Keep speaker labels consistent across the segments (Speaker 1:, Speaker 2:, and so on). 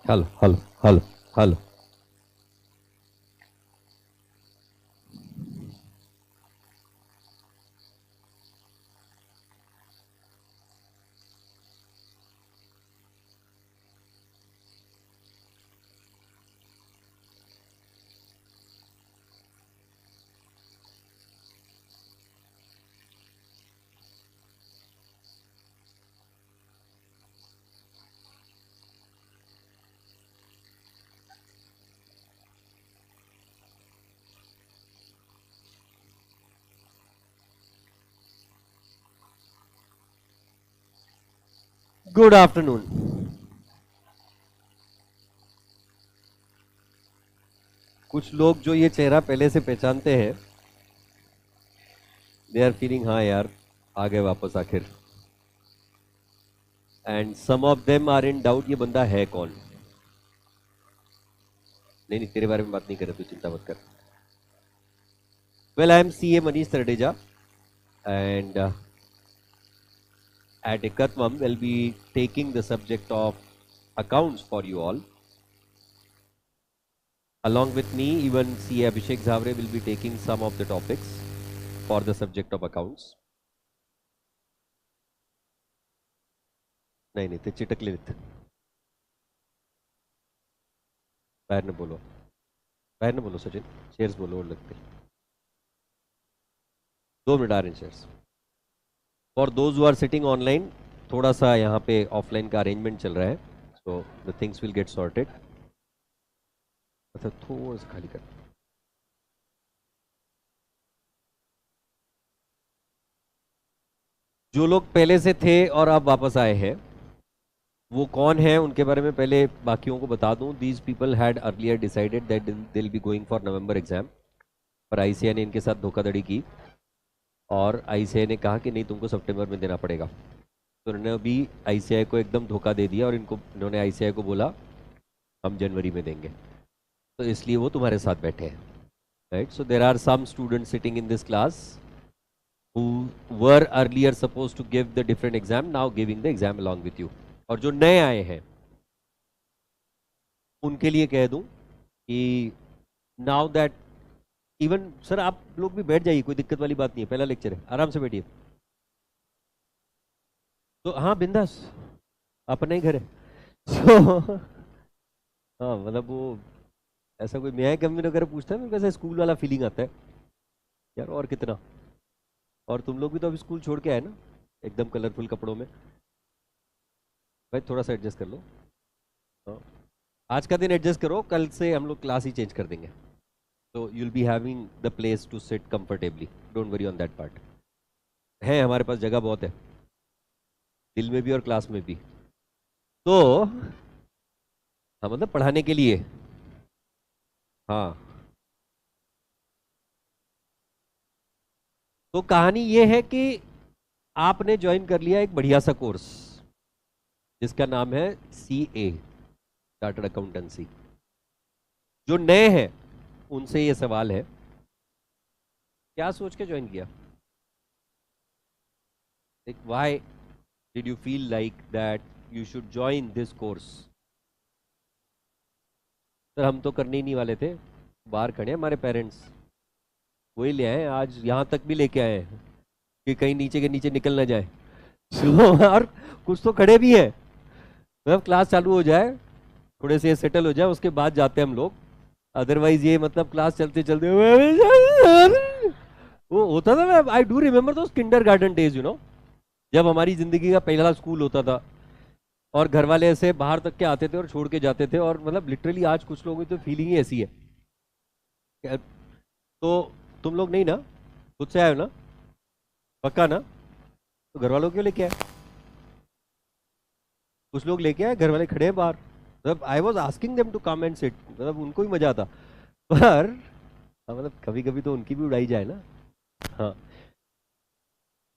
Speaker 1: Hello hello hello hello. Good afternoon. कुछ लोग जो ये चेहरा पहले से पहचानते हैं, दे आर फीलिंग हाँ यार, आ गए वापस आखिर। And some of them are in doubt, ये बंदा है कौन। नहीं नहीं, तेरे बारे में बात नहीं कर रहे, तू चिंता मत कर। Well, I am C A Manish Taradeja and at Ekatvam we'll be taking the subject of accounts for you all. Along with me, even C. Abhishek Zavre will be taking some of the topics for the subject of accounts. नहीं नहीं, ते चिटकले with बाहर न बोलो, बाहर न बोलो Sachin. Chairs बोलो और लगते 2 मिनट आ रहे हैं chairs. For those who are sitting online, थोड़ा सा यहाँ पे ऑफलाइन का अरेंजमेंट चल रहा है, so the things will get sorted. अच्छा, थोड़ा सा खाली कर। जो लोग पहले से थे और अब वापस आए हैं, वो कौन है उनके बारे में पहले बाकियों को बता दूं। These people had earlier decided that they will be going for November exam, पर आईसीआई ने इनके साथ धोखाधड़ी की और आईसीआई ने कहा कि नहीं, तुमको सितंबर में देना पड़ेगा। तो उन्होंने अभी आईसीआई को एकदम धोखा दे दिया और इन्होंने आईसीआई को बोला हम जनवरी में देंगे, तो इसलिए वो तुम्हारे साथ बैठे हैं। Right, so there are some students sitting in this class who were earlier supposed to give the different exam, now giving the exam along with you। और जो नए आए हैं उनके लिए कह दूं कि नाउ दैट इवन सर, आप लोग भी बैठ जाइए, कोई दिक्कत वाली बात नहीं है, पहला लेक्चर है, आराम से बैठिए। तो हाँ, बिंदास, अपना ही घर है। so, हाँ मतलब वो ऐसा कोई मैं कमी वगैरह पूछता है, मेरे को ऐसा स्कूल वाला फीलिंग आता है यार। और कितना, और तुम लोग भी तो अभी स्कूल छोड़ के आए ना, एकदम कलरफुल कपड़ों में। भाई थोड़ा सा एडजस्ट कर लो। हाँ, आज का दिन एडजस्ट करो, कल से हम लोग क्लास ही चेंज कर देंगे। तो you'll be having the place to sit comfortably, don't worry on that part. है हमारे पास जगह बहुत है, दिल में भी और क्लास में भी। तो हाँ, मतलब पढ़ाने के लिए। हाँ, तो कहानी ये है कि आपने ज्वाइन कर लिया एक बढ़िया सा कोर्स जिसका नाम है CA, चार्टर्ड अकाउंटेंसी। जो नए हैं उनसे ये सवाल है, क्या सोच के ज्वाइन किया? Why did you feel like that you should join this course? Sir हम तो करने ही नहीं वाले थे, बाहर खड़े हैं हमारे पेरेंट्स, वही ले आए, आज यहाँ तक भी लेके आए हैं कि कहीं नीचे के नीचे निकल ना जाए। और कुछ तो खड़े भी है, मतलब क्लास चालू हो जाए, थोड़े से सेटल हो जाए, उसके बाद जाते हैं हम लोग। अदरवाइज ये मतलब क्लास चलते चलते वो होता था। मैं I do remember those Kinder garden days, जब हमारी जिंदगी का पहला स्कूल होता था और घर वाले ऐसे बाहर तक के आते थे और छोड़ के जाते थे, और मतलब लिटरली आज कुछ लोगों की तो फीलिंग ही ऐसी है। तो तुम लोग नहीं ना, खुद से आए हो ना, पक्का ना? तो घर वालों क्यों लेके आए? कुछ लोग लेके आए, घर वाले खड़े हैं बाहर, मतलब I was asking them to come and sit, मतलब उनको भी मजा आता। पर हाँ, मतलब कभी कभी तो उनकी भी उड़ाई जाए ना। हाँ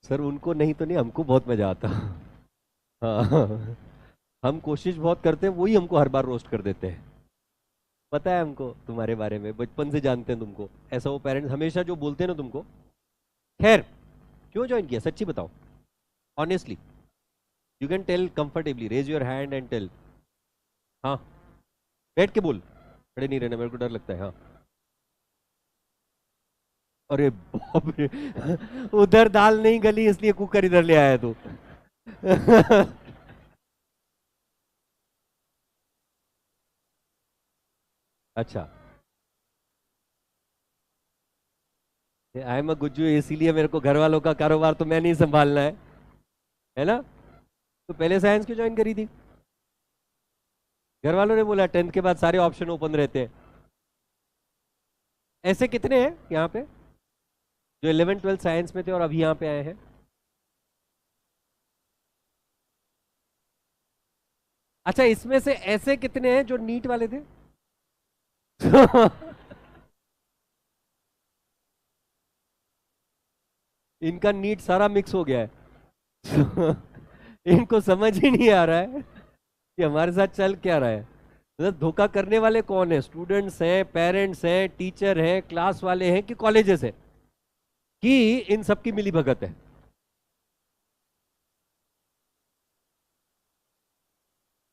Speaker 1: सर, उनको नहीं तो नहीं, हमको बहुत मजा आता। हाँ, हम कोशिश बहुत करते हैं, वही हमको हर बार रोस्ट कर देते हैं। पता है हमको तुम्हारे बारे में, बचपन से जानते हैं तुमको, ऐसा वो पेरेंट्स हमेशा जो बोलते हैं ना तुमको। खैर, क्यों ज्वाइन किया सच्ची बताओ, honestly. You can tell comfortably, raise your hand and tell. हाँ, बैठ के बोल, खड़े नहीं रहना, मेरे को डर लगता है। हाँ। अरे बाप रे, उधर दाल नहीं गली इसलिए कुकर इधर ले आया तू। अच्छा, आई एम अ गुज्जू, इसीलिए मेरे को घर वालों का कारोबार तो मैं नहीं संभालना है ना? तो पहले साइंस क्यों ज्वाइन करी थी? घर वालों ने बोला 10th के बाद सारे ऑप्शन ओपन रहते हैं। ऐसे कितने हैं यहाँ पे जो 11th 12th साइंस में थे और अभी यहाँ पे आए हैं? अच्छा, इसमें से ऐसे कितने हैं जो नीट वाले थे? इनका नीट सारा मिक्स हो गया है। इनको समझ ही नहीं आ रहा है कि हमारे साथ चल क्या रहा है। मतलब धोखा करने वाले कौन है? स्टूडेंट्स हैं, पेरेंट्स हैं, टीचर हैं, क्लास वाले हैं, कि कॉलेजेस है, कि इन सबकी मिली भगत है?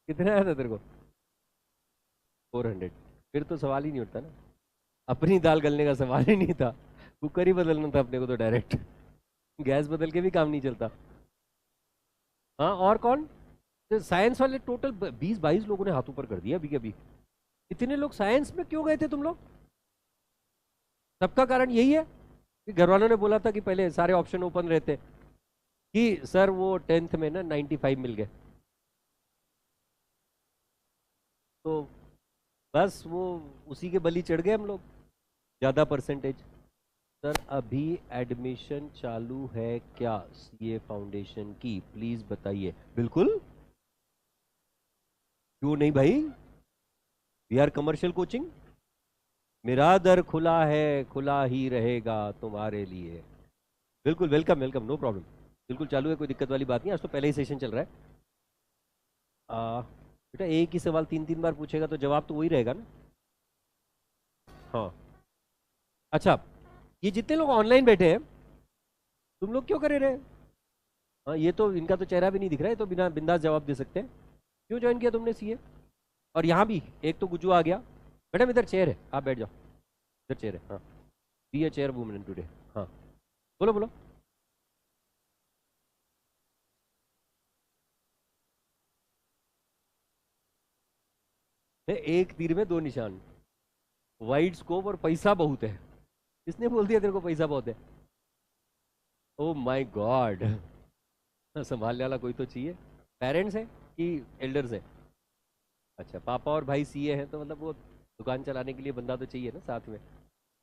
Speaker 1: कितने आया था तेरे को? 400? फिर तो सवाल ही नहीं उठता ना, अपनी दाल गलने का सवाल ही नहीं था। कुकर ही बदलना था अपने को तो डायरेक्ट। गैस बदल के भी काम नहीं चलता। हाँ, और कौन? साइंस वाले टोटल 20-22 लोगों ने हाथ ऊपर कर दिया अभी के अभी। इतने लोग साइंस में क्यों गए थे तुम लोग? सबका कारण यही है कि घर वालों ने बोला था कि पहले सारे ऑप्शन ओपन रहते, कि सर वो 10th में ना 95 मिल गए, तो बस वो उसी के बलि चढ़ गए हम लोग, ज़्यादा परसेंटेज। सर अभी एडमिशन चालू है क्या सीए फाउंडेशन की, प्लीज बताइए। बिल्कुल, क्यों नहीं भाई, वी आर कमर्शियल कोचिंग, मेरा दर खुला है, खुला ही रहेगा तुम्हारे लिए। बिल्कुल, वेलकम वेलकम, नो प्रॉब्लम, बिल्कुल चालू है, कोई दिक्कत वाली बात नहीं। आज तो पहले ही सेशन चल रहा है। बेटा एक ही सवाल 3-3 बार पूछेगा तो जवाब तो वही रहेगा ना? हाँ। अच्छा, ये जितने लोग ऑनलाइन बैठे हैं, तुम लोग क्यों करे रहे? हाँ, ये तो इनका तो चेहरा भी नहीं दिख रहा है, तो बिना बिंदास जवाब दे सकते हैं। क्यों ज्वाइन किया तुमने सीए? और यहाँ भी एक तो गुज्जू आ गया। मैडम इधर चेयर है, आप बैठ जाओ, इधर चेयर है। हाँ, be a chair women today. हाँ, बोलो बोलो। एक तीर में दो निशान, वाइड स्कोप और पैसा बहुत है। किसने बोल दिया तेरे को पैसा बहुत है? ओ माय गॉड, संभालने वाला कोई तो चाहिए। पेरेंट्स है कि एल्डर्स है? अच्छा, पापा और भाई सीए हैं, तो मतलब वो दुकान चलाने के लिए बंदा तो चाहिए ना साथ में,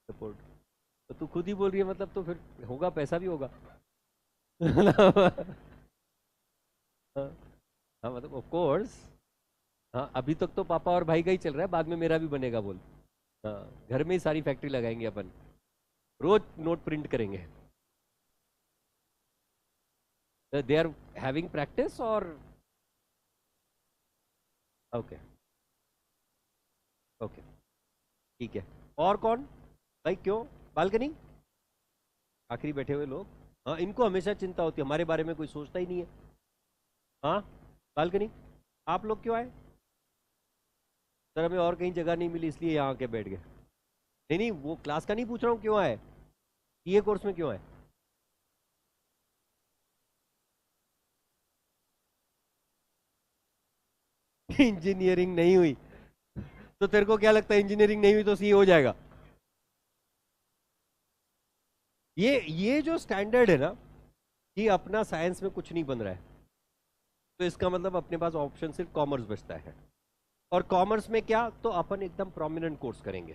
Speaker 1: सपोर्ट। तो तू खुद ही बोल रही है, मतलब तो फिर होगा, पैसा भी होगा। हाँ। हाँ, मतलब ऑफ कोर्स। हाँ, अभी तक तो पापा और भाई का ही चल रहा है, बाद में मेरा भी बनेगा बोल। हाँ, घर में ही सारी फैक्ट्री लगाएंगे अपन, रोज नोट प्रिंट करेंगे। दे आर हैविंग प्रैक्टिस और ओके, ओके, ठीक है। और कौन भाई, क्यों बालकनी? आखिरी बैठे हुए लोग, हाँ, इनको हमेशा चिंता होती है, हमारे बारे में कोई सोचता ही नहीं है। हाँ, बालकनी, आप लोग क्यों आए? सर हमें और कहीं जगह नहीं मिली इसलिए यहाँ आके बैठ गए। नहीं नहीं, वो क्लास का नहीं पूछ रहा हूँ, क्यों आए, ये कोर्स में क्यों आए? इंजीनियरिंग नहीं हुई? तो तेरे को क्या लगता है इंजीनियरिंग नहीं हुई तो सीए हो जाएगा? ये जो स्टैंडर्ड है ना, कि अपना साइंस में कुछ नहीं बन रहा है, तो इसका मतलब अपने पास ऑप्शन सिर्फ कॉमर्स बचता है। और कॉमर्स में क्या, तो अपन एकदम प्रोमिनेंट कोर्स करेंगे।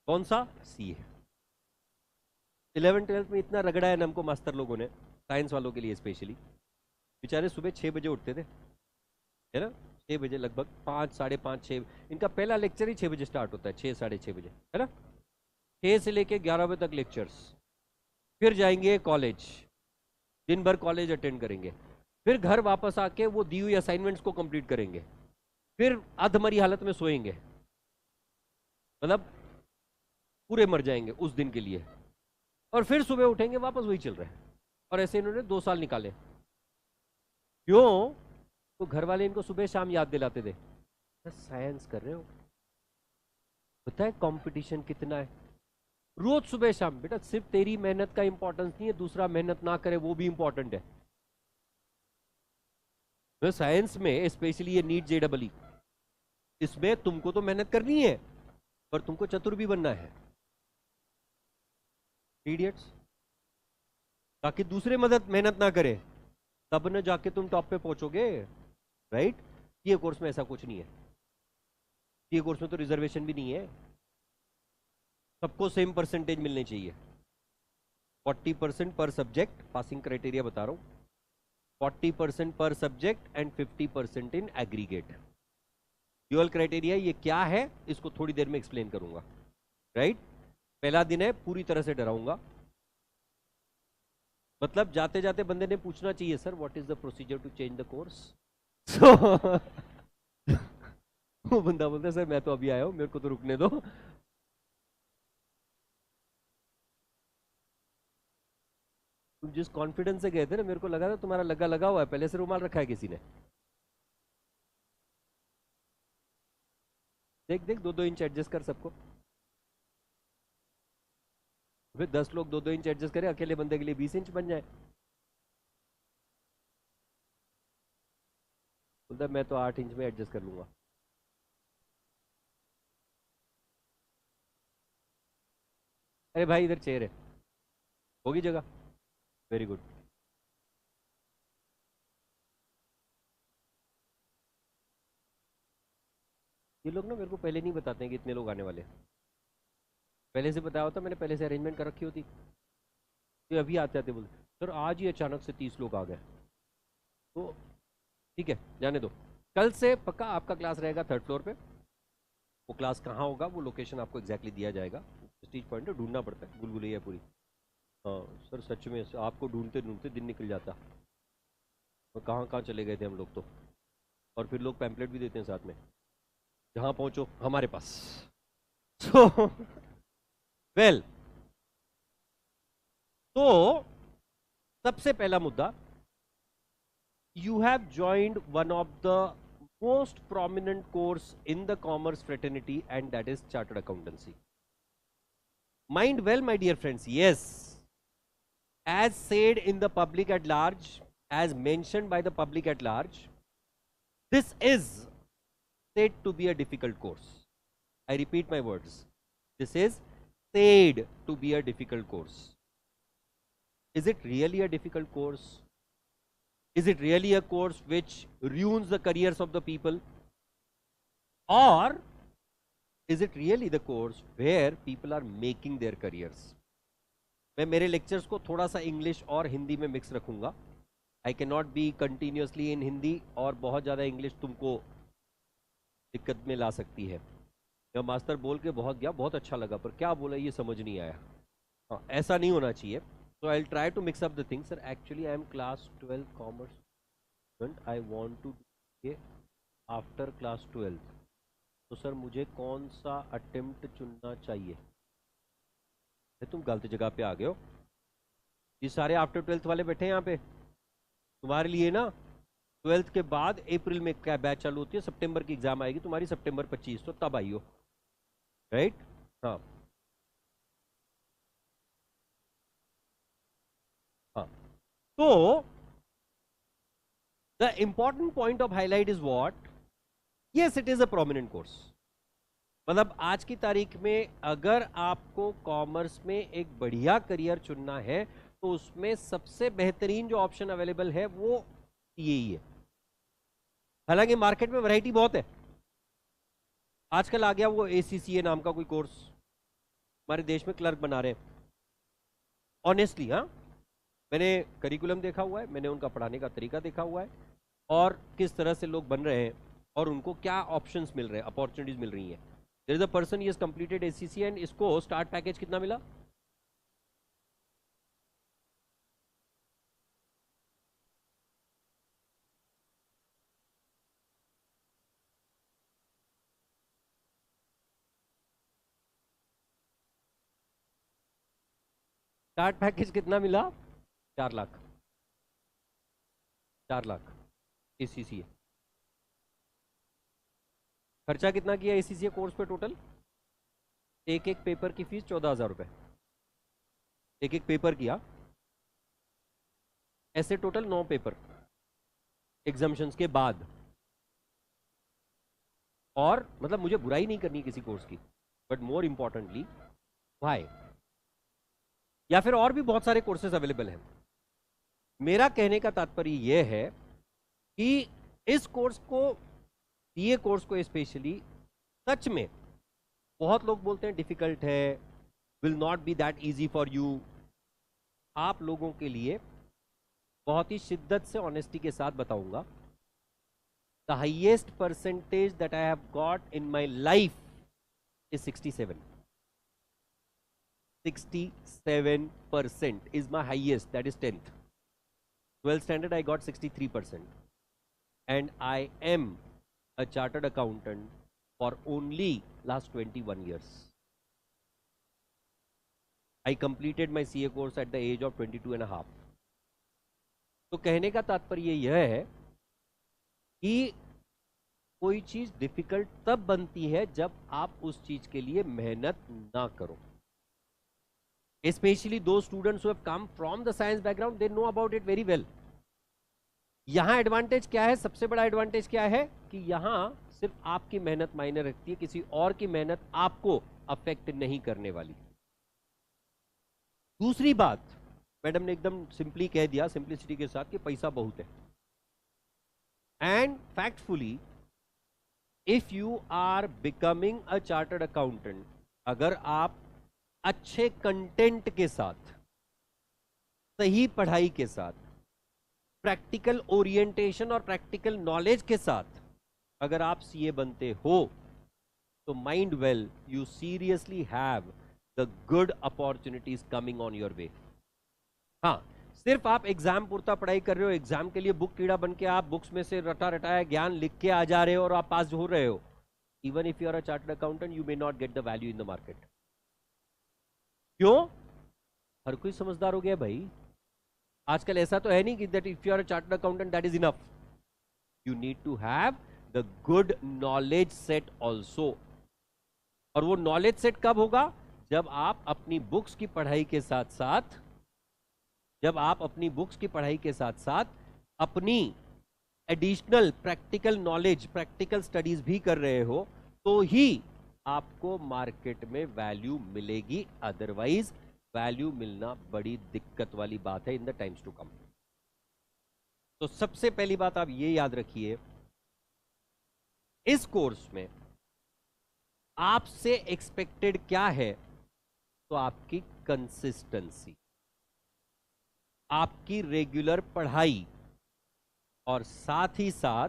Speaker 1: कौन सा? सीए। 11th 12th में इतना रगड़ा है ना हमको मास्टर लोगों ने, साइंस वालों के लिए स्पेशली। बेचारे सुबह 6 बजे उठते थे, है ना, 6 बजे लगभग, 5, 5:30, 6। इनका पहला लेक्चर ही 6 बजे स्टार्ट होता है, 6, 6:30 बजे, है ना। 6 से लेके 11 बजे तक लेक्चर्स, फिर जाएंगे कॉलेज, दिन भर कॉलेज अटेंड करेंगे, फिर घर वापस आके वो दी हुई असाइनमेंट्स को कंप्लीट करेंगे, फिर अधमरी हालत में सोएंगे, मतलब पूरे मर जाएंगे उस दिन के लिए, और फिर सुबह उठेंगे, वापस वही चल रहा है। और ऐसे इन्होंने 2 साल निकाले। क्यों? तो घर वाले इनको सुबह शाम याद दिलाते थे साइंस कर रहे हो, पता है कंपटीशन कितना है रोज सुबह शाम। बेटा सिर्फ तेरी मेहनत का इंपॉर्टेंस नहीं है, दूसरा मेहनत ना करे वो भी इंपॉर्टेंट है। तो साइंस में स्पेशली ये नीट जेडबल, इसमें तुमको तो मेहनत करनी है पर तुमको चतुर भी बनना है, इडियट्स। ताकि दूसरे मदद मेहनत ना करे तब न जाके तुम टॉप पे पहुंचोगे, राइट। ये कोर्स में ऐसा कुछ नहीं है, ये कोर्स में तो रिजर्वेशन भी नहीं है, सबको सेम परसेंटेज मिलने चाहिए। 40% पर सब्जेक्ट, पासिंग क्राइटेरिया बता रहा हूं, 40% पर subject and 50% in aggregate. Dual criteria ये क्या है इसको थोड़ी देर में एक्सप्लेन करूंगा, राइट। पहला दिन है, पूरी तरह से डराऊंगा। मतलब जाते जाते बंदे ने पूछना चाहिए, sir what is the procedure to change the course. So वो बंदा बोलता है सर मैं तो अभी आया हूं, मेरे को तो रुकने दो। तुम जिस कॉन्फिडेंस से गए थे ना, मेरे को लगा था तुम्हारा लगा लगा हुआ है, पहले से रुमाल रखा है किसी ने। देख देख, 2-2 इंच एडजस्ट कर सबको। फिर 10 लोग 2-2 इंच एडजस्ट करें, अकेले बंदे के लिए 20 इंच बन जाए। बोलता है मैं तो 8 इंच में एडजस्ट कर लूंगा। अरे भाई इधर चेयर है, होगी जगह, वेरी गुड। ये लोग ना मेरे को पहले नहीं बताते हैं कि इतने लोग आने वाले हैं। पहले से बताया होता, मैंने पहले से अरेंजमेंट कर रखी होती। तो अभी आते आते बोलते सर आज ही अचानक से 30 लोग आ गए। तो ठीक है जाने दो, कल से पक्का आपका क्लास रहेगा 3rd फ्लोर पे। वो क्लास कहाँ होगा वो लोकेशन आपको एग्जैक्टली दिया जाएगा। स्टीच पॉइंट है, ढूंढना पड़ता है, गुलगुलैया पूरी। हाँ सर सच में आपको ढूंढते ढूंढते दिन निकल जाता, और कहाँ कहाँ चले गए थे हम लोग तो। और फिर लोग पैम्पलेट भी देते हैं साथ में, जहाँ पहुँचो हमारे पास। सो वेल, तो सबसे पहला मुद्दा, you have joined one of the most prominent course in the commerce fraternity, and that is chartered accountancy. Mind well my dear friends, yes, as said in the public at large, as mentioned by the public at large, this is said to be a difficult course. I repeat my words, this is said to be a difficult course. Is it really a difficult course? Is it really a course which ruins the careers of the people? Or is it really the course where people are making their careers? मैं मेरे lectures को थोड़ा सा English और हिंदी में mix रखूंगा। I can not be continuously in Hindi, और बहुत ज़्यादा इंग्लिश तुमको दिक्कत में ला सकती है। मैं मास्टर बोल के बहुत गया, बहुत अच्छा लगा, पर क्या बोला ये समझ नहीं आया। हाँ ऐसा नहीं होना चाहिए। So I'll try to mix up the things. Sir, actually I am class 12 commerce student. I want to do ये after class 12. तो सर मुझे कौन सा अटेम्प्ट चुनना चाहिए? तुम गलत जगह पे आ गए हो। ये सारे आफ्टर 12th वाले बैठे हैं यहाँ पे तुम्हारे लिए ना। 12th के बाद अप्रैल में क्या बैच चालू होती है, सितंबर की एग्जाम आएगी तुम्हारी, सितंबर 25, तो तब आई हो, राइट। हाँ हाँ, तो the important point of highlight is what? Yes, it is a prominent course. मतलब आज की तारीख में अगर आपको कॉमर्स में एक बढ़िया करियर चुनना है तो उसमें सबसे बेहतरीन जो ऑप्शन अवेलेबल है वो यही है। हालांकि मार्केट में वैरायटी बहुत है। आजकल आ गया वो ACCA नाम का कोई कोर्स, हमारे देश में क्लर्क बना रहे हैं। ऑनेस्टली हाँ, मैंने करिकुलम देखा हुआ है, मैंने उनका पढ़ाने का तरीका देखा हुआ है, और किस तरह से लोग बन रहे हैं और उनको क्या ऑप्शंस मिल रहे हैं, अपॉर्चुनिटीज मिल रही हैं। There is a person he has completed ACCA and इसको स्टार्ट पैकेज कितना मिला? स्टार्ट पैकेज कितना मिला? 4 लाख। 4 लाख ACCA। खर्चा कितना किया ACCA कोर्स पे टोटल? एक एक पेपर की फीस 14,000 रुपए, एक एक पेपर किया। ऐसे टोटल 9 पेपर एग्जामिशंस के बाद। और मतलब मुझे बुराई नहीं करनी किसी कोर्स की, बट मोर इंपॉर्टेंटली व्हाई। या फिर और भी बहुत सारे कोर्सेज अवेलेबल हैं। मेरा कहने का तात्पर्य यह है कि इस कोर्स को, ये कोर्स को स्पेशली, सच में बहुत लोग बोलते हैं डिफिकल्ट है, will not be that easy for you. आप लोगों के लिए बहुत ही शिद्दत से ऑनेस्टी के साथ बताऊंगा, the highest percentage that I have got in my life is 67. 67% is my highest, that is 10th. 12th standard I got 63%. And I am a chartered accountant for only last 21 years. I completed my CA course at the age of 22 and a half. तो कहने का तात्पर्य यह है कि कोई चीज difficult तब बनती है जब आप उस चीज के लिए मेहनत ना करो। Especially those students who have come from the science background, they know about it very well. यहां एडवांटेज क्या है? सबसे बड़ा एडवांटेज क्या है कि यहां सिर्फ आपकी मेहनत मायने रखती है, किसी और की मेहनत आपको अफेक्ट नहीं करने वाली। दूसरी बात, मैडम ने एकदम सिंपली कह दिया, सिंप्लिसिटी के साथ, कि पैसा बहुत है। And factfully if you are becoming a chartered accountant, अगर आप अच्छे कंटेंट के साथ, सही पढ़ाई के साथ, प्रैक्टिकल ओरिएंटेशन और प्रैक्टिकल नॉलेज के साथ अगर आप सीए बनते हो, तो mind well, you seriously have the good opportunities coming on your way. हाँ, सिर्फ आप एग्जाम पुरता पढ़ाई कर रहे हो, एग्जाम के लिए बुक कीड़ा बन के आप बुक्स में से रटा रटाया ज्ञान लिख के आ जा रहे हो और आप पास हो रहे हो, even if you are a chartered accountant you may not get the value in the market. क्यों? हर कोई समझदार हो गया भाई। आजकल ऐसा तो है नहीं कि that if you are a chartered accountant that is enough, you need to have the good knowledge set also. और वो नॉलेज सेट कब होगा? जब आप अपनी बुक्स की पढ़ाई के साथ साथ, जब आप अपनी बुक्स की पढ़ाई के साथ साथ अपनी additional practical knowledge, practical studies भी कर रहे हो, तो ही आपको मार्केट में वैल्यू मिलेगी। अदरवाइज वैल्यू मिलना बड़ी दिक्कत वाली बात है in the times to come. तो सबसे पहली बात आप ये याद रखिए, इस कोर्स में आपसे एक्सपेक्टेड क्या है? तो आपकी कंसिस्टेंसी, आपकी रेगुलर पढ़ाई, और साथ ही साथ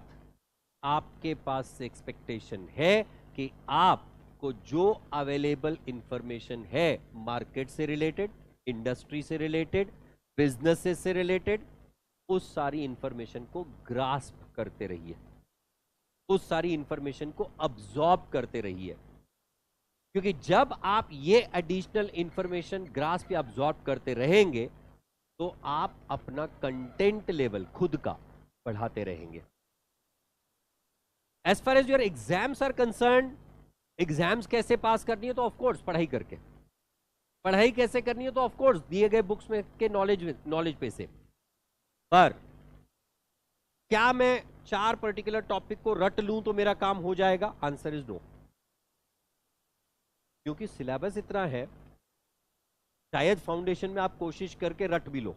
Speaker 1: आपके पास से एक्सपेक्टेशन है कि आपको जो अवेलेबल इंफॉर्मेशन है मार्केट से रिलेटेड, इंडस्ट्री से रिलेटेड, बिजनेसेस से रिलेटेड, उस सारी इंफॉर्मेशन को ग्रास्प करते रहिए, उस सारी इंफॉर्मेशन को अब्सॉर्ब करते रहिए। क्योंकि जब आप ये एडिशनल इंफॉर्मेशन ग्रास्प या अब्सॉर्ब करते रहेंगे, तो आप अपना कंटेंट लेवल खुद का बढ़ाते रहेंगे। As far as your exams are concern, exams कैसे पास करनी है? तो ऑफ कोर्स पढ़ाई करके। पढ़ाई कैसे करनी है? तो ऑफ कोर्स दिए गए बुक्स में के नॉलेज पे से। पर क्या मैं 4 पर्टिकुलर टॉपिक को रट लूं तो मेरा काम हो जाएगा? Answer is no. क्योंकि सिलेबस इतना है, शायद फाउंडेशन में आप कोशिश करके रट भी लो,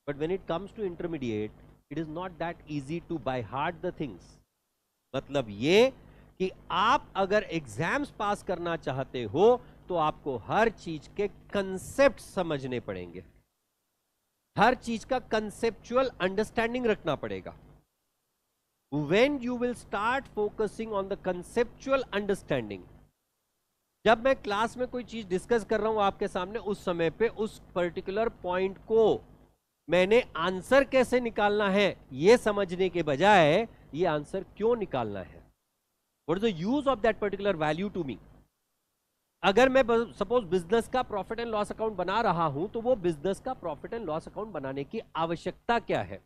Speaker 1: but when it comes to intermediate it is not that easy to by heart the things. मतलब ये कि आप अगर एग्जाम्स पास करना चाहते हो तो आपको हर चीज के कंसेप्ट समझने पड़ेंगे, हर चीज का कंसेप्चुअल अंडरस्टैंडिंग रखना पड़ेगा। When you will start focusing on the conceptual understanding, जब मैं क्लास में कोई चीज डिस्कस कर रहा हूं आपके सामने, उस समय पे उस पर्टिकुलर पॉइंट को मैंने आंसर कैसे निकालना है ये समझने के बजाय ये आंसर क्यों निकालना है, what is the use of that particular value to me. अगर मैं सपोज बिजनेस का प्रॉफिट एंड लॉस अकाउंट बना रहा हूं, तो वो बिजनेस का प्रॉफिट एंड लॉस अकाउंट बनाने की आवश्यकता क्या है,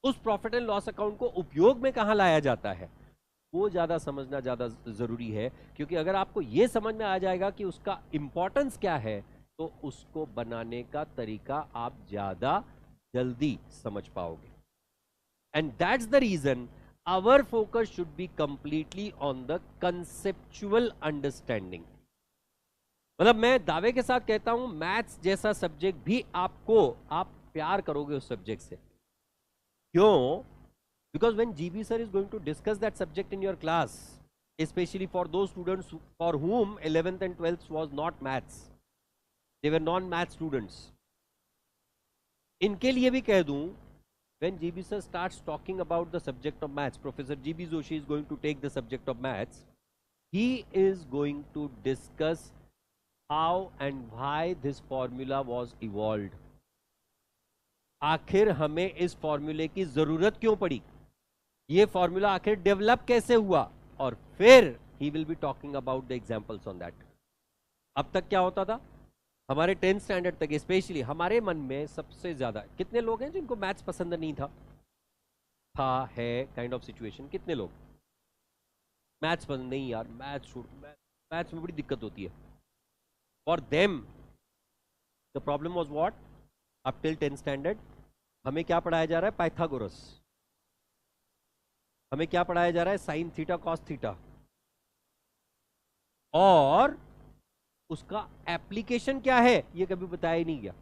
Speaker 1: उस प्रॉफिट एंड लॉस अकाउंट को उपयोग में कहां लाया जाता है, वो ज्यादा समझना ज्यादा जरूरी है, क्योंकि अगर आपको ये समझ में आ जाएगा कि उसका इंपॉर्टेंस क्या है, तो उसको बनाने का तरीका आप ज्यादा जल्दी समझ पाओगे. And that's the reason our focus should be completely on the conceptual understanding. मतलब मैं दावे के साथ कहता हूं, मैथ्स जैसा सब्जेक्ट भी आपको, आप प्यार करोगे उस सब्जेक्ट से. क्यों? Because when GB sir is going to discuss that subject in your class, especially for those students for whom 11th and 12th was not maths, they were non-math students. इनके लिए भी कह दूं, when GB sir starts talking about the subject of maths, Professor GB Joshi is going to take the subject of maths. He is going to discuss how and why this formula was evolved. आखिर हमें इस फॉर्मूले की जरूरत क्यों पड़ी, ये formula आखिर डेवलप कैसे हुआ, और फिर ही will be talking about the examples on that. अब तक क्या होता था, हमारे 10th स्टैंडर्ड तक स्पेशली हमारे मन में सबसे ज्यादा कितने लोग हैं जिनको मैथ्स पसंद नहीं था है काइंड ऑफ सिचुएशन. कितने लोग मैथ्स पसंद नहीं, यार मैथ्स में बड़ी दिक्कत होती है. For them the problem was what, up till 10th standard हमें क्या पढ़ाया जा रहा है, पाइथागोरस. हमें क्या पढ़ाया जा रहा है, साइन थीटा कॉस थीटा, और उसका एप्लीकेशन क्या है ये कभी बताया ही नहीं गया.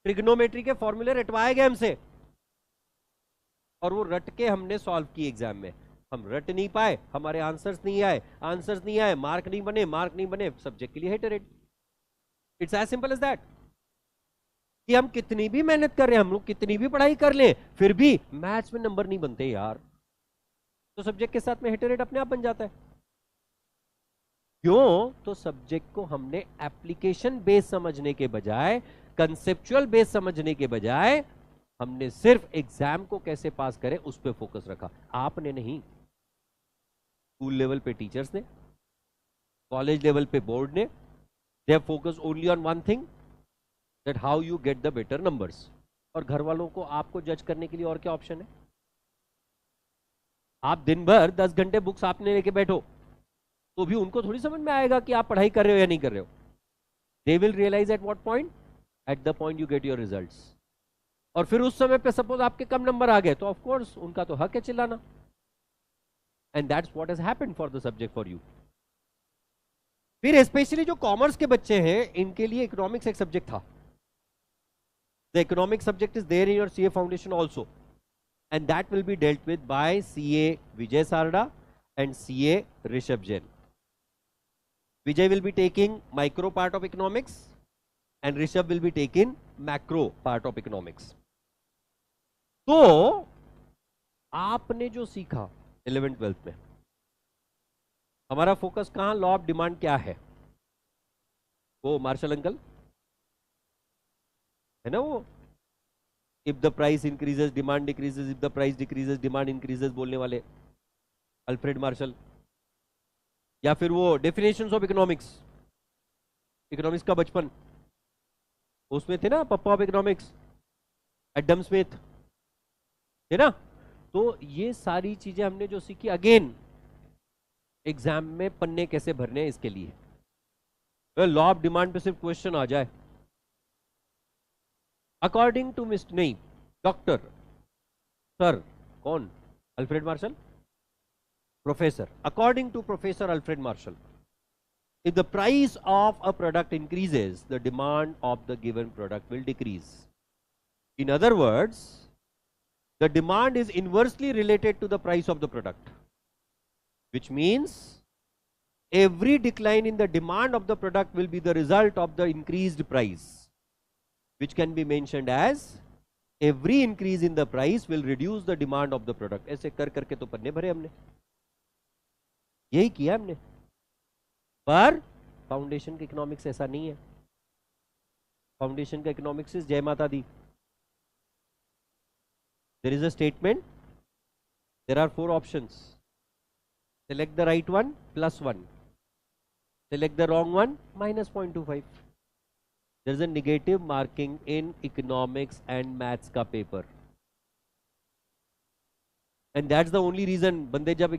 Speaker 1: ट्रिग्नोमेट्री के फॉर्मूले रटवाए गए हमसे, और वो रट के हमने सॉल्व किए एग्जाम में. हम रट नहीं पाए, हमारे आंसर्स नहीं आए, मार्क नहीं बने, सब्जेक्ट के लिए hated. It's as simple as that. कि हम कितनी भी मेहनत कर रहे हैं, हम लोग कितनी भी पढ़ाई कर लें, फिर भी मैथ्स में नंबर नहीं बनते यार, तो सब्जेक्ट के साथ में हेटेड अपने आप बन जाता है. क्यों? तो सब्जेक्ट को हमने एप्लीकेशन बेस समझने के बजाय, कंसेप्चुअल बेस समझने के बजाय, हमने सिर्फ एग्जाम को कैसे पास करें उस पर फोकस रखा. आपने नहीं, स्कूल लेवल पे टीचर्स ने, कॉलेज लेवल पे बोर्ड ने, they have focus only on one thing, that how you get the better numbers. और घर वालों को आपको जज करने के लिए और क्या ऑप्शन है. आप दिन भर 10 घंटे बुक्स आपने लेके बैठो, तो भी उनको थोड़ी समझ में आएगा कि आप पढ़ाई कर रहे हो या नहीं कर रहे हो. They will realise at what point, at the point you get your results. और फिर उस समय पे सपोज आपके कम नंबर आ गए, तो ऑफ कोर्स उनका तो हक है चिल्लाना. And that's what has happened for the subject for you. फिर स्पेशली जो कॉमर्स के बच्चे हैं, इनके लिए इकोनॉमिक्स एक सब्जेक्ट था. The economic subject is there in your CA foundation also, and that will be dealt with by CA Vijay Sarda and CA Rishabh Jain. Vijay will be taking micro part of economics and Rishabh will be taking macro part of economics. तो आपने जो सीखा 11th 12th में, हमारा focus कहां, law of demand क्या है, वो मार्शल अंकल है ना, वो if the price increases demand decreases, if the price decreases demand increases बोलने वाले अल्फ्रेड मार्शल. या फिर वो डेफिनेशंस ऑफ इकोनॉमिक्स, इकोनॉमिक्स का बचपन, उसमें थे ना पप्पा ऑफ इकोनॉमिक्स, एडम स्मिथ, है ना. तो ये सारी चीजें हमने जो सीखी, अगेन एग्जाम में पन्ने कैसे भरने हैं इसके लिए. लॉ ऑफ डिमांड पे सिर्फ क्वेश्चन आ जाए, अकॉर्डिंग टू मिस्टर, नहीं डॉक्टर सर, कौन, Alfred Marshall, professor, according to professor Alfred Marshall, if the price of a product increases, the demand of the given product will decrease. In other words, the demand is inversely related to the price of the product, which means every decline in the demand of the product will be the result of the increased price, which can be mentioned as every increase in the price will reduce the demand of the product. ऐसे कर करके तो पन्ने भरे हमने, यही किया हमने. पर फाउंडेशन का इकोनॉमिक्स ऐसा नहीं है. फाउंडेशन का इकोनॉमिक्स इज जय माता दी. There is a statement, there are 4 options, select the right one, +1, select the wrong one, -0.25. there is a negative marking in economics and maths ka paper, and that's the only reason बंदे जब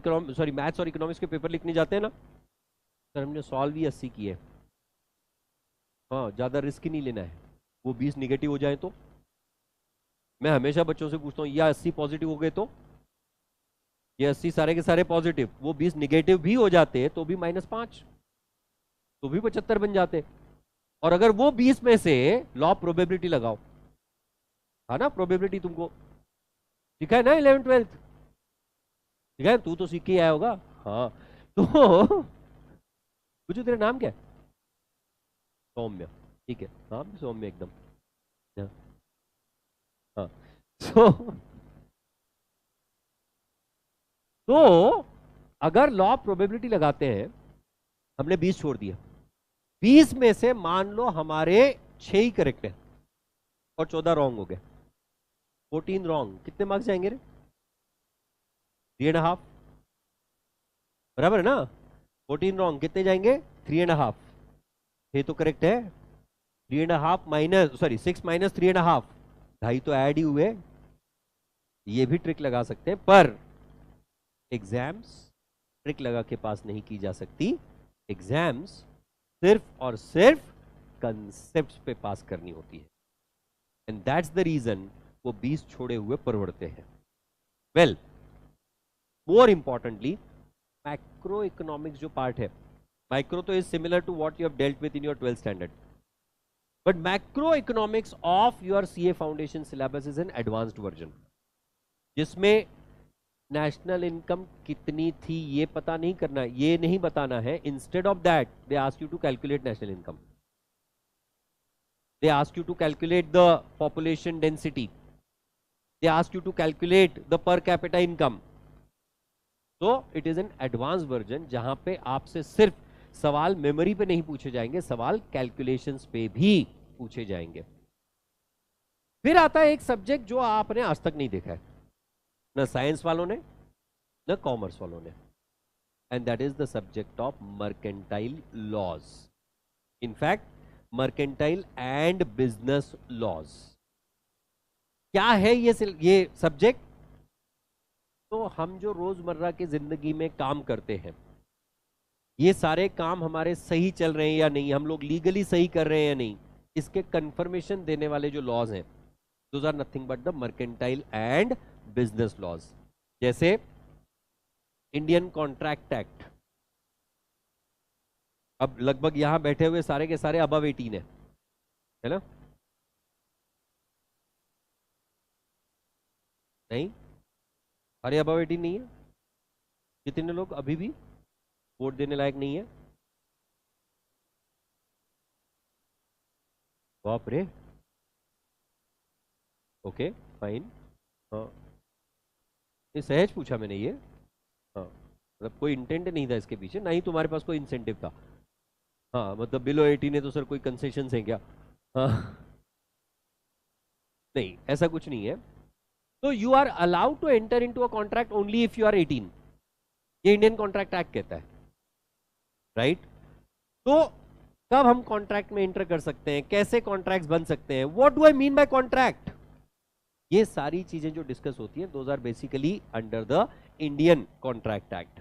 Speaker 1: maths और economics के paper लिखने जाते हैं ना, sir हमने solve ही 80 किए, हाँ ज्यादा रिस्क ही नहीं लेना है, वो 20 निगेटिव हो जाए तो। मैं हमेशा बच्चों से पूछता हूँ, या 80 पॉजिटिव हो गए तो, ये 80 सारे के सारे पॉजिटिव, वो 20 निगेटिव भी हो जाते तो भी -5, तो भी 75 बन जाते। और अगर वो 20 में से लॉ प्रोबेबिलिटी लगाओ, है ना, प्रोबेबिलिटी तुमको सीखा है ना 11 12, ठीक है, तू तो सीख के आया होगा। हाँ तो पूछो तेरा नाम क्या है? सौम्य, ठीक है, नाम भी सौम्य एकदम। हाँ हाँ। तो तो अगर लॉ प्रोबेबिलिटी लगाते हैं, हमने 20 छोड़ दिया, 20 में से मान लो हमारे 6 ही करेक्ट है और 14 रॉन्ग हो गए, 14 रॉन्ग, कितने मार्क्स जाएंगे रे? 3.5, बराबर है ना? 14 रॉन्ग कितने जाएंगे? 3.5। ये तो करेक्ट है। 3.5 माइनस, सॉरी 6 माइनस 3.5, ढाई तो ऐड ही हुए। ये भी ट्रिक लगा सकते हैं, पर एग्जाम्स ट्रिक लगा के पास नहीं की जा सकती। एग्जाम्स सिर्फ और सिर्फ कंसेप्ट पे पास करनी होती है, एंड दैट्स द रीजन वो 20 छोड़े हुए परवड़ते हैं। Well, more importantly macroeconomics जो पार्ट है, माइक्रो तो is similar to what you have dealt with in your 12th standard, but macro economics of your CA foundation syllabus is an advanced version, जिसमें national income कितनी थी ये पता नहीं करना, ये नहीं बताना है। Instead of that they ask you to calculate national income, they ask you to calculate the population density, they ask you to calculate the per capita income. So it is an advanced version जहां पे आपसे सिर्फ सवाल memory पे नहीं पूछे जाएंगे, सवाल कैलकुलेशंस पे भी पूछे जाएंगे। फिर आता है एक सब्जेक्ट जो आपने आज तक नहीं देखा है, न साइंस वालों ने न कॉमर्स वालों ने, and that is the subject of mercantile laws, in fact mercantile and business laws. क्या है ये सब्जेक्ट? तो हम जो रोजमर्रा की जिंदगी में काम करते हैं, ये सारे काम हमारे सही चल रहे हैं या नहीं, हम लोग लीगली सही कर रहे हैं या नहीं, इसके कंफर्मेशन देने वाले जो लॉज हैं, those are nothing but the mercantile and business laws. जैसे इंडियन कॉन्ट्रैक्ट एक्ट, अब लगभग यहां बैठे हुए सारे के सारे अबव 18 है ना? नहीं, अरे अबव 18 नहीं है। कितने लोग अभी भी वोट देने लायक नहीं है? बाप रे, ओके फाइन। हाँ, ये सहज पूछा मैंने ये, हाँ मतलब कोई इंटेंट नहीं था इसके पीछे, ना ही तुम्हारे पास कोई इंसेंटिव था। हाँ मतलब बिलो 18 है तो सर कोई कंसेशन है क्या? हाँ नहीं, ऐसा कुछ नहीं है। तो you are allowed to enter into a contract only if you are 18, ये इंडियन कॉन्ट्रैक्ट एक्ट कहता है, राइट? तो कब हम कॉन्ट्रैक्ट में एंटर कर सकते हैं, कैसे कॉन्ट्रैक्ट्स बन सकते हैं, what do I mean by contract, ये सारी चीजें जो डिस्कस होती हैं, those are basically under the Indian contract act.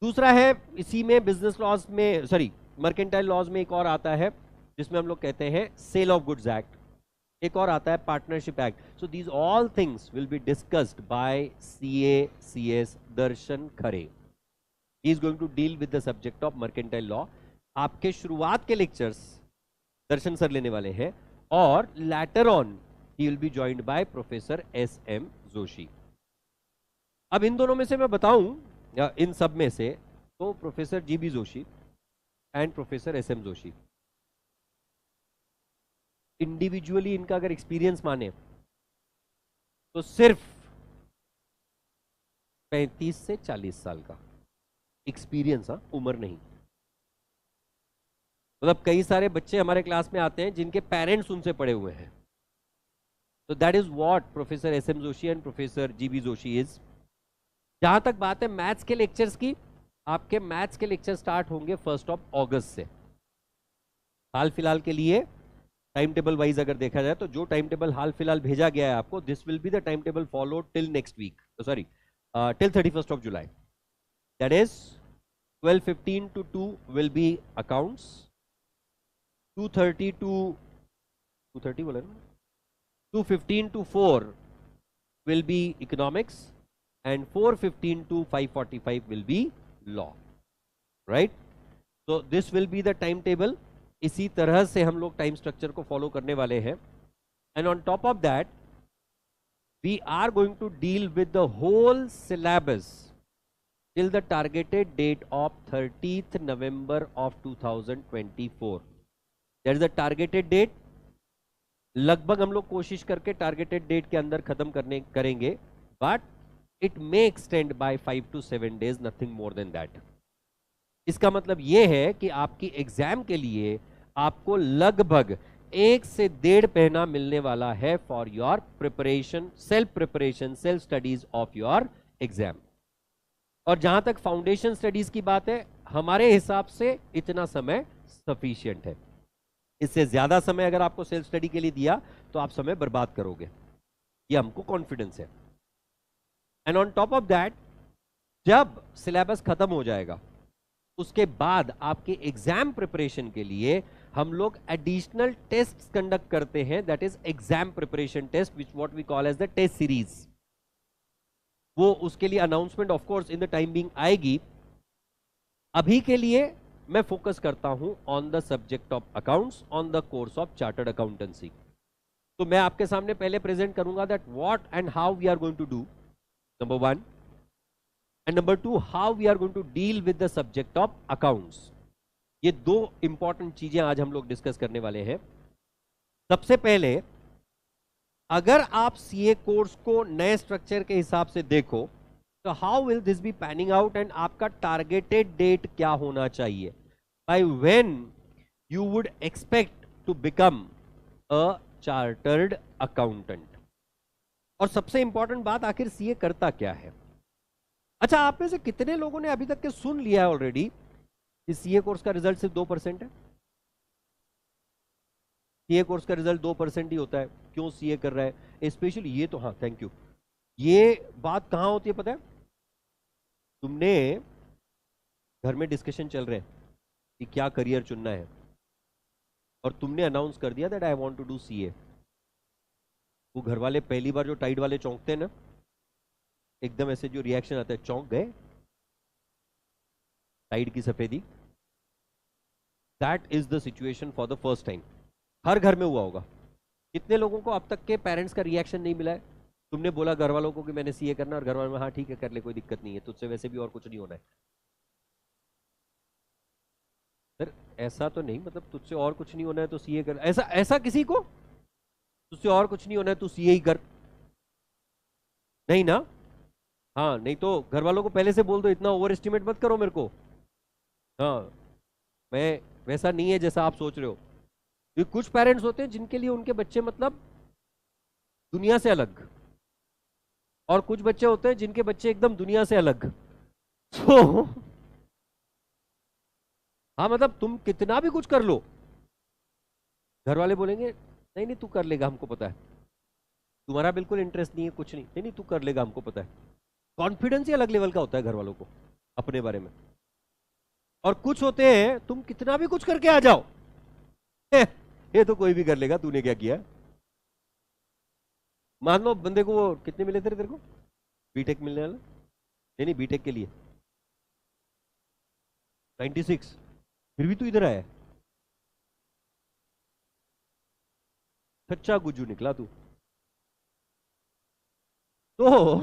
Speaker 1: दूसरा है इसी में बिजनेस लॉज में, सॉरी मर्केंटाइल लॉज में एक और आता है जिसमें हम लोग कहते हैं सेल ऑफ गुड्स एक्ट, एक और आता है partnership act. So these all things will be discussed by CACS Darshan Khare. He is going to deal with the subject of mercantile law. आपके शुरुआत के लेक्चर्स दर्शन सर लेने वाले हैं, और later on he will be joined by professor SM Joshi. अब इन दोनों में से मैं बताऊं, या इन सब में से, तो professor GB Joshi and professor SM Joshi, individually इनका अगर एक्सपीरियंस माने तो सिर्फ 35 से 40 साल का एक्सपीरियंस, हाँ उम्र नहीं। मतलब कई सारे बच्चे हमारे क्लास में आते हैं जिनके पेरेंट्स उनसे पढ़े हुए हैं। तो that is what professor SM Joshi and professor GB Joshi is. जहां तक बात है मैथ्स के लेक्चर्स की, आपके मैथ्स के लेक्चर स्टार्ट होंगे 1 अगस्त से। हाल फिलहाल के लिए टाइम टेबल वाइज अगर देखा जाए तो जो टाइम टेबल हाल फिलहाल भेजा गया है आपको, this will be the time table follow till next week, sorry, till 31st of July. That is 12:15 to 2 will be accounts, 2:30 to 2:30 बोला ना, 2:15 to 4 will be economics, and 4:15 to 5:45 will be law, right? So this will be the timetable. इसी तरह से हम लोग time structure को follow करने वाले हैं. And on top of that, we are going to deal with the whole syllabus till the targeted date of 30th November of 2024. That is the targeted date. लगभग हम लोग कोशिश करके टारगेटेड डेट के अंदर खत्म करेंगे, but it may extend by 5 to 7 days, nothing more than that. इसका मतलब यह है कि आपकी एग्जाम के लिए आपको लगभग 1 से 1.5 महीना मिलने वाला है for your preparation, self studies of your exam. और जहां तक फाउंडेशन स्टडीज की बात है, हमारे हिसाब से इतना समय सफिशिएंट है. इससे ज्यादा समय अगर आपको सेल्फ स्टडी के लिए दिया तो आप समय बर्बाद करोगे, ये हमको कॉन्फिडेंस है. And on top of that, जब सिलेबस खत्म हो जाएगा उसके बाद आपके एग्जाम प्रिपरेशन के लिए हम लोग एडिशनल टेस्ट कंडक्ट करते हैं. That is exam preparation test, which what we call as the test series. वो उसके लिए announcement of course in the time being आएगी. अभी के लिए मैं फोकस करता हूं on the subject of accounts on the course of chartered accountancy. तो मैं आपके सामने पहले प्रेजेंट करूंगा that what and how we are going to do, number 1, and number 2 how we are going to deal with the subject of accounts. ये 2 important चीजें आज हम लोग डिस्कस करने वाले हैं. सबसे पहले, अगर आप सीए कोर्स को नए स्ट्रक्चर के हिसाब से देखो तो how will this be panning out, and आपका टारगेटेड डेट क्या होना चाहिए, by when you would expect to become a chartered accountant. और सबसे इंपॉर्टेंट बात, आखिर सीए करता क्या है. अच्छा, आप में से कितने लोगों ने अभी तक के सुन लिया है ऑलरेडी कि सीए कोर्स का रिजल्ट सिर्फ 2% है. सीए कोर्स का रिजल्ट 2% ही होता है. क्यों सीए कर रहा है स्पेशली, ये तो हाँ थैंक यू, ये बात कहां होती है पता है, तुमने घर में डिस्कशन चल रहे हैं कि क्या करियर चुनना है और तुमने अनाउंस कर दिया that I want to do CA. वो घर वाले पहली बार जो टाइड वाले चौंकते हैं ना, एकदम ऐसे जो रिएक्शन आता है, चौंक गए, टाइड की सफेदी. That is the situation for the first time. हर घर में हुआ होगा. कितने लोगों को अब तक के पेरेंट्स का रिएक्शन नहीं मिला है, तुमने बोला घर वालों को कि मैंने सीए करना और घर वालों में हाँ ठीक है कर ले, कोई दिक्कत नहीं है, तुझसे वैसे भी और कुछ नहीं होना है. सर ऐसा तो नहीं, मतलब तुझसे और कुछ नहीं होना है तो सीए कर, ऐसा ऐसा किसी को, तुझसे और कुछ नहीं होना है तो सीए ही कर, नहीं ना. हाँ, नहीं तो घर वालों को पहले से बोल दो, इतना ओवर एस्टिमेट मत करो मेरे को. हाँ, मैं वैसा नहीं है जैसा आप सोच रहे हो. कुछ पेरेंट्स होते हैं जिनके लिए उनके बच्चे मतलब दुनिया से अलग, और कुछ बच्चे होते हैं जिनके बच्चे एकदम दुनिया से अलग. तो हाँ, मतलब तुम कितना भी कुछ कर लो, घर वाले बोलेंगे नहीं नहीं तू कर लेगा, हमको पता है, तुम्हारा बिल्कुल इंटरेस्ट नहीं है, कुछ नहीं, नहीं नहीं तू कर लेगा, हमको पता है. कॉन्फिडेंस ही अलग लेवल का होता है घर वालों को अपने बारे में. और कुछ होते हैं तुम कितना भी कुछ करके आ जाओ, ये तो कोई भी कर लेगा, तूने क्या किया. मान लो बंदे को वो कितने मिले थे तेरे को बीटेक मिलने वाला, नहीं बीटेक के लिए 96, फिर भी तू इधर आया. सच्चा गुज्जू निकला तू. तो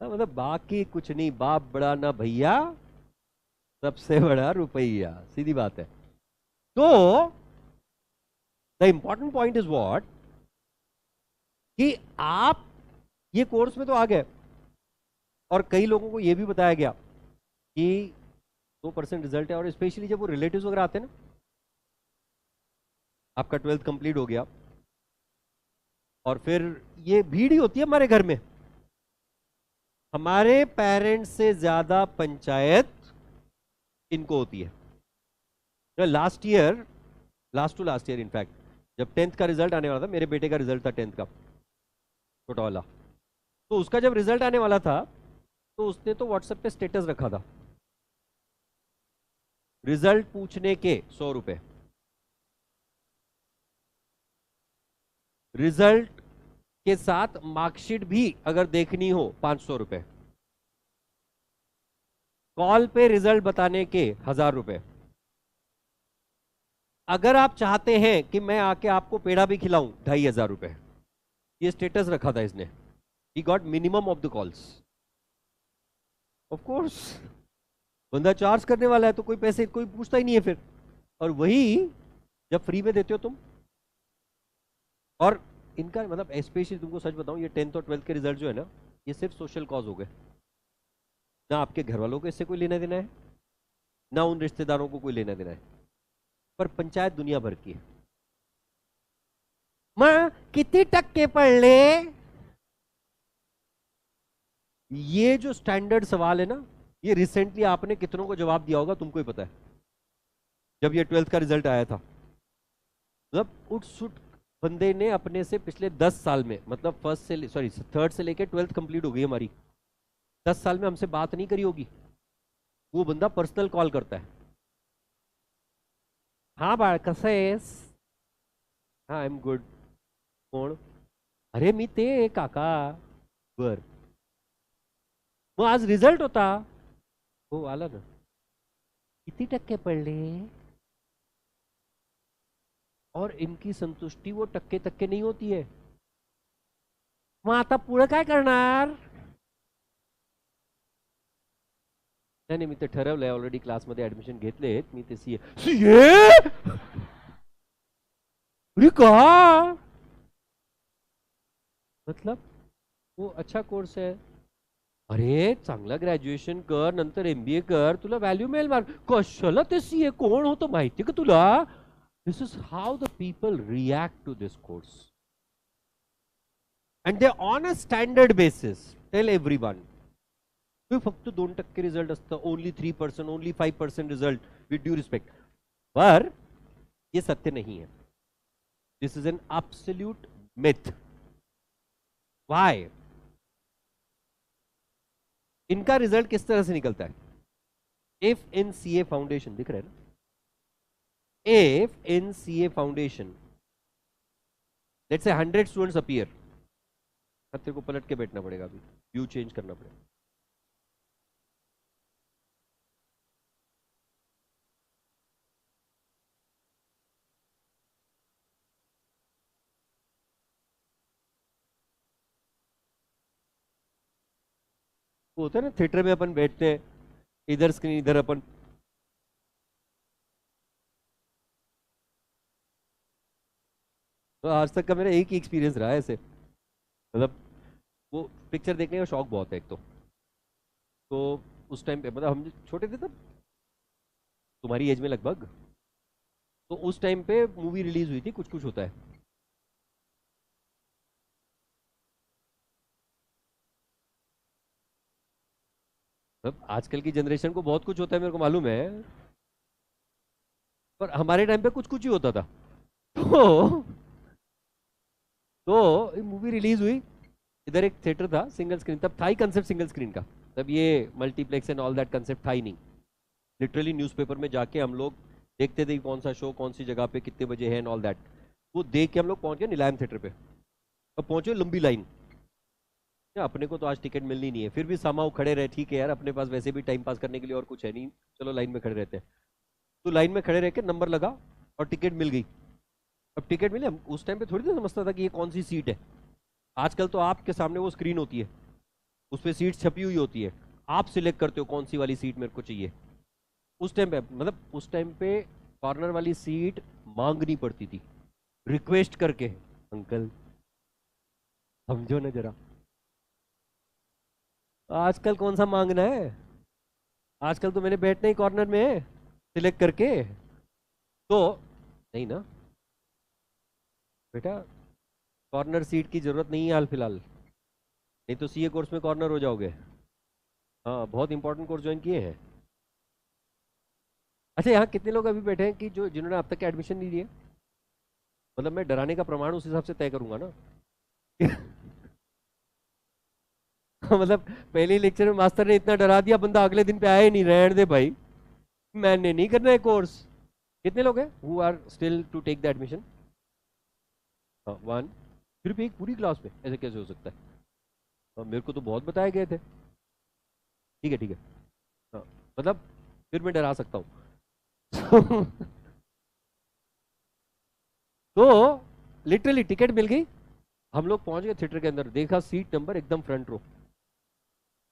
Speaker 1: मतलब बाकी कुछ नहीं, बाप बड़ा ना भैया, सबसे बड़ा रुपया, सीधी बात है. तो the important point is what, कि आप ये कोर्स में तो आ गए और कई लोगों को ये भी बताया गया कि 2% रिजल्ट है, और स्पेशली जब वो रिलेटिव्स वगैरह आते हैं ना, आपका 12th कंप्लीट हो गया और फिर ये भीड़ ही होती है हमारे घर में. हमारे पेरेंट्स से ज्यादा पंचायत इनको होती है. Last to last year in fact, जब 10th का रिजल्ट आने वाला था, मेरे बेटे का रिजल्ट था 10th का, छोटा वाला, तो उसका जब रिजल्ट आने वाला था तो उसने तो व्हाट्सएप पे स्टेटस रखा था, रिजल्ट पूछने के 100 रुपए, रिजल्ट के साथ मार्कशीट भी अगर देखनी हो 500 रुपए, कॉल पे रिजल्ट बताने के 1000 रुपए। अगर आप चाहते हैं कि मैं आके आपको पेड़ा भी खिलाऊं, 2500 रुपए। ये स्टेटस रखा था इसने। He got minimum of the calls. Of course बंदा चार्ज करने वाला है तो कोई पैसे कोई पूछता ही नहीं है फिर। और वही जब फ्री में देते हो तुम। और इनका मतलब स्पेशली तुमको सच बताऊं, ये 10th और 12th के रिजल्ट जो है ना, ये सिर्फ सोशल कॉज हो गए। ना आपके घर वालों को इससे कोई लेना देना है, ना उन रिश्तेदारों को कोई लेना देना है, पर पंचायत दुनिया भर की है। मां कितने टक्के पढ़ ले, ये जो स्टैंडर्ड सवाल है ना, ये रिसेंटली आपने कितनों को जवाब दिया होगा तुमको ही पता है। जब ये 12th का रिजल्ट आया था, मतलब उठ सुट बंदे ने अपने से पिछले 10 साल में, मतलब फर्स्ट से सॉरी 3rd से लेके 12th कंप्लीट हो गई हमारी, 10 साल में हमसे बात नहीं करी होगी। वो बंदा पर्सनल कॉल करता है, हाँ बाळ कसं आहेस, हाँ आई एम गुड, कोण, अरे मी ते काका, बर मग आज रिझल्ट होता, हो आला ना, किती टक्के पडले, और इनकी संतुष्टि वो टक्के टक्के नहीं होती है। मग आता पुढे काय करणार, नाही नाही मी ते ठरवलंय ऑलरेडी, क्लासमध्ये ऍडमिशन घेतलेत मी, ते सीए सीए का, मतलब वो अच्छा कोर्स है, अरे चांगला ग्रॅज्युएशन कर, नंतर एमबीए कर, तुला व्हॅल्यू मिळेल, मार कशाला ते सीए, कोण होतं माहिती का तुला. This is how the people react to this course, and they on a standard basis tell everyone फक्त 2% रिझल्ट असतं, only 3%, only 5% result, with due respect, पर ये सत्य नहीं है. This is an absolute myth. Why? इनका रिजल्ट किस तरह से निकलता है? इफ इन सीए फाउंडेशन, दिख रहा है ना, if in CA foundation let's say 100 students appear, तेरे को पलट के बैठना पड़ेगा, अभी व्यू चेंज करना पड़ेगा. वो होता है ना थिएटर में अपन बैठते हैं, इधर स्क्रीन इधर अपन, तो आज तक का मेरा एक ही एक्सपीरियंस रहा है ऐसे. मतलब वो पिक्चर देखने का शौक बहुत है एक तो उस टाइम पे मतलब हम छोटे थे तब, तुम्हारी एज में लगभग, तो उस टाइम पे मूवी रिलीज हुई थी कुछ कुछ होता है. मतलब आजकल की जनरेशन को बहुत कुछ होता है मेरे को मालूम है, पर हमारे टाइम पे कुछ कुछ ही होता था. तो मूवी रिलीज हुई, इधर एक थिएटर था सिंगल स्क्रीन, तब था ही कंसेप्ट सिंगल स्क्रीन का, तब ये multiplex and all that concept था ही नहीं. लिटरली न्यूज़पेपर में जाके हम लोग देखते थे कि कौन सा शो कौन सी जगह पे कितने बजे है एंड ऑल दैट. वो देख के हम लोग पहुंच गए नीलायम थिएटर पे, अब पहुंचे लंबी लाइन, या अपने को तो आज टिकट मिलनी नहीं है, फिर भी समाओ खड़े रहे, ठीक है यार अपने पास वैसे भी टाइम पास करने के लिए और कुछ है नहीं, चलो लाइन में खड़े रहते हैं. तो लाइन में खड़े रह के नंबर लगा और टिकट मिल गई. अब टिकट मिले, हम उस टाइम पे थोड़ी ना समझता था कि ये कौन सी सीट है. आजकल तो आपके सामने वो स्क्रीन होती है, उस पर सीट छपी हुई होती है, आप सिलेक्ट करते हो कौन सी वाली सीट मेरे को चाहिए. उस टाइम पे मतलब उस टाइम पे कॉर्नर वाली सीट मांगनी पड़ती थी, रिक्वेस्ट करके, अंकल समझो ना जरा. आजकल कौन सा मांगना है, आजकल तो मैंने बैठना ही कॉर्नर में है सिलेक्ट करके. तो नहीं ना बेटा, कॉर्नर सीट की जरूरत नहीं है हाल फिलहाल, नहीं तो सीए कोर्स में कॉर्नर हो जाओगे. हाँ बहुत इंपॉर्टेंट कोर्स ज्वाइन किए हैं. अच्छा यहाँ कितने लोग अभी बैठे हैं कि जो जिन्होंने अब तक एडमिशन नहीं दिए? मतलब मैं डराने का प्रमाण उस हिसाब से तय करूंगा ना. मतलब पहले लेक्चर में मास्टर ने इतना डरा दिया, बंदा अगले दिन पे आया ही नहीं, रहने दे भाई, मैंने नहीं करना है कोर्स। कितने लोग हैं who are still to take the admission? One. फिर भी एक पूरी क्लास में ऐसे कैसे हो सकता है? मेरे को तो बहुत बताए गए थे। ठीक है ठीक है। हाँ, मतलब फिर मैं डरा सकता हूँ। तो लिटरली टिकट मिल गई, हम लोग पहुंच गए थिएटर के अंदर, देखा सीट नंबर एकदम फ्रंट रो,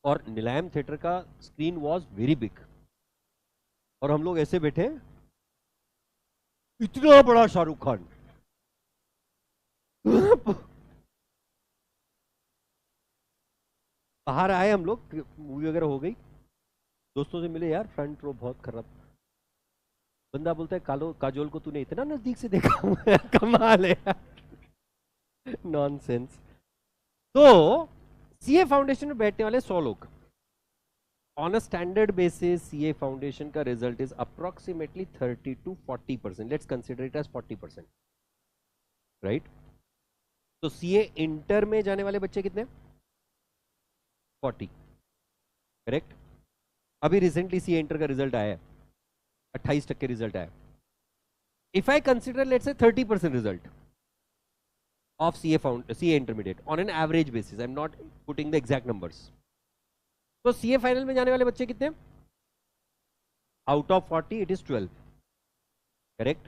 Speaker 1: और नीलायम थिएटर का स्क्रीन वॉज वेरी बिग, और हम लोग ऐसे बैठे, इतना बड़ा शाहरुख खान। बाहर आए हम लोग, मूवी वगैरह हो गई, दोस्तों से मिले, यार फ्रंट रो बहुत खराब। बंदा बोलता है कालो काजोल को तूने इतना नजदीक से देखा? कमाल है। नॉनसेंस। तो सीए फाउंडेशन में बैठने वाले 100 लोग, on a standard basis CA foundation का result is approximately 30 to 40%, let's consider it as 40%, right? तो सीए इंटर में जाने वाले बच्चे कितने? 40, करेक्ट? अभी रिसेंटली सीए इंटर का रिजल्ट आया है, 28% रिजल्ट आया। If I consider let's say 30% result of CA intermediate on an average basis, I'm not putting the exact numbers, तो CA फाइनल में जाने वाले बच्चे कितने? Out of 40 it is 12, correct?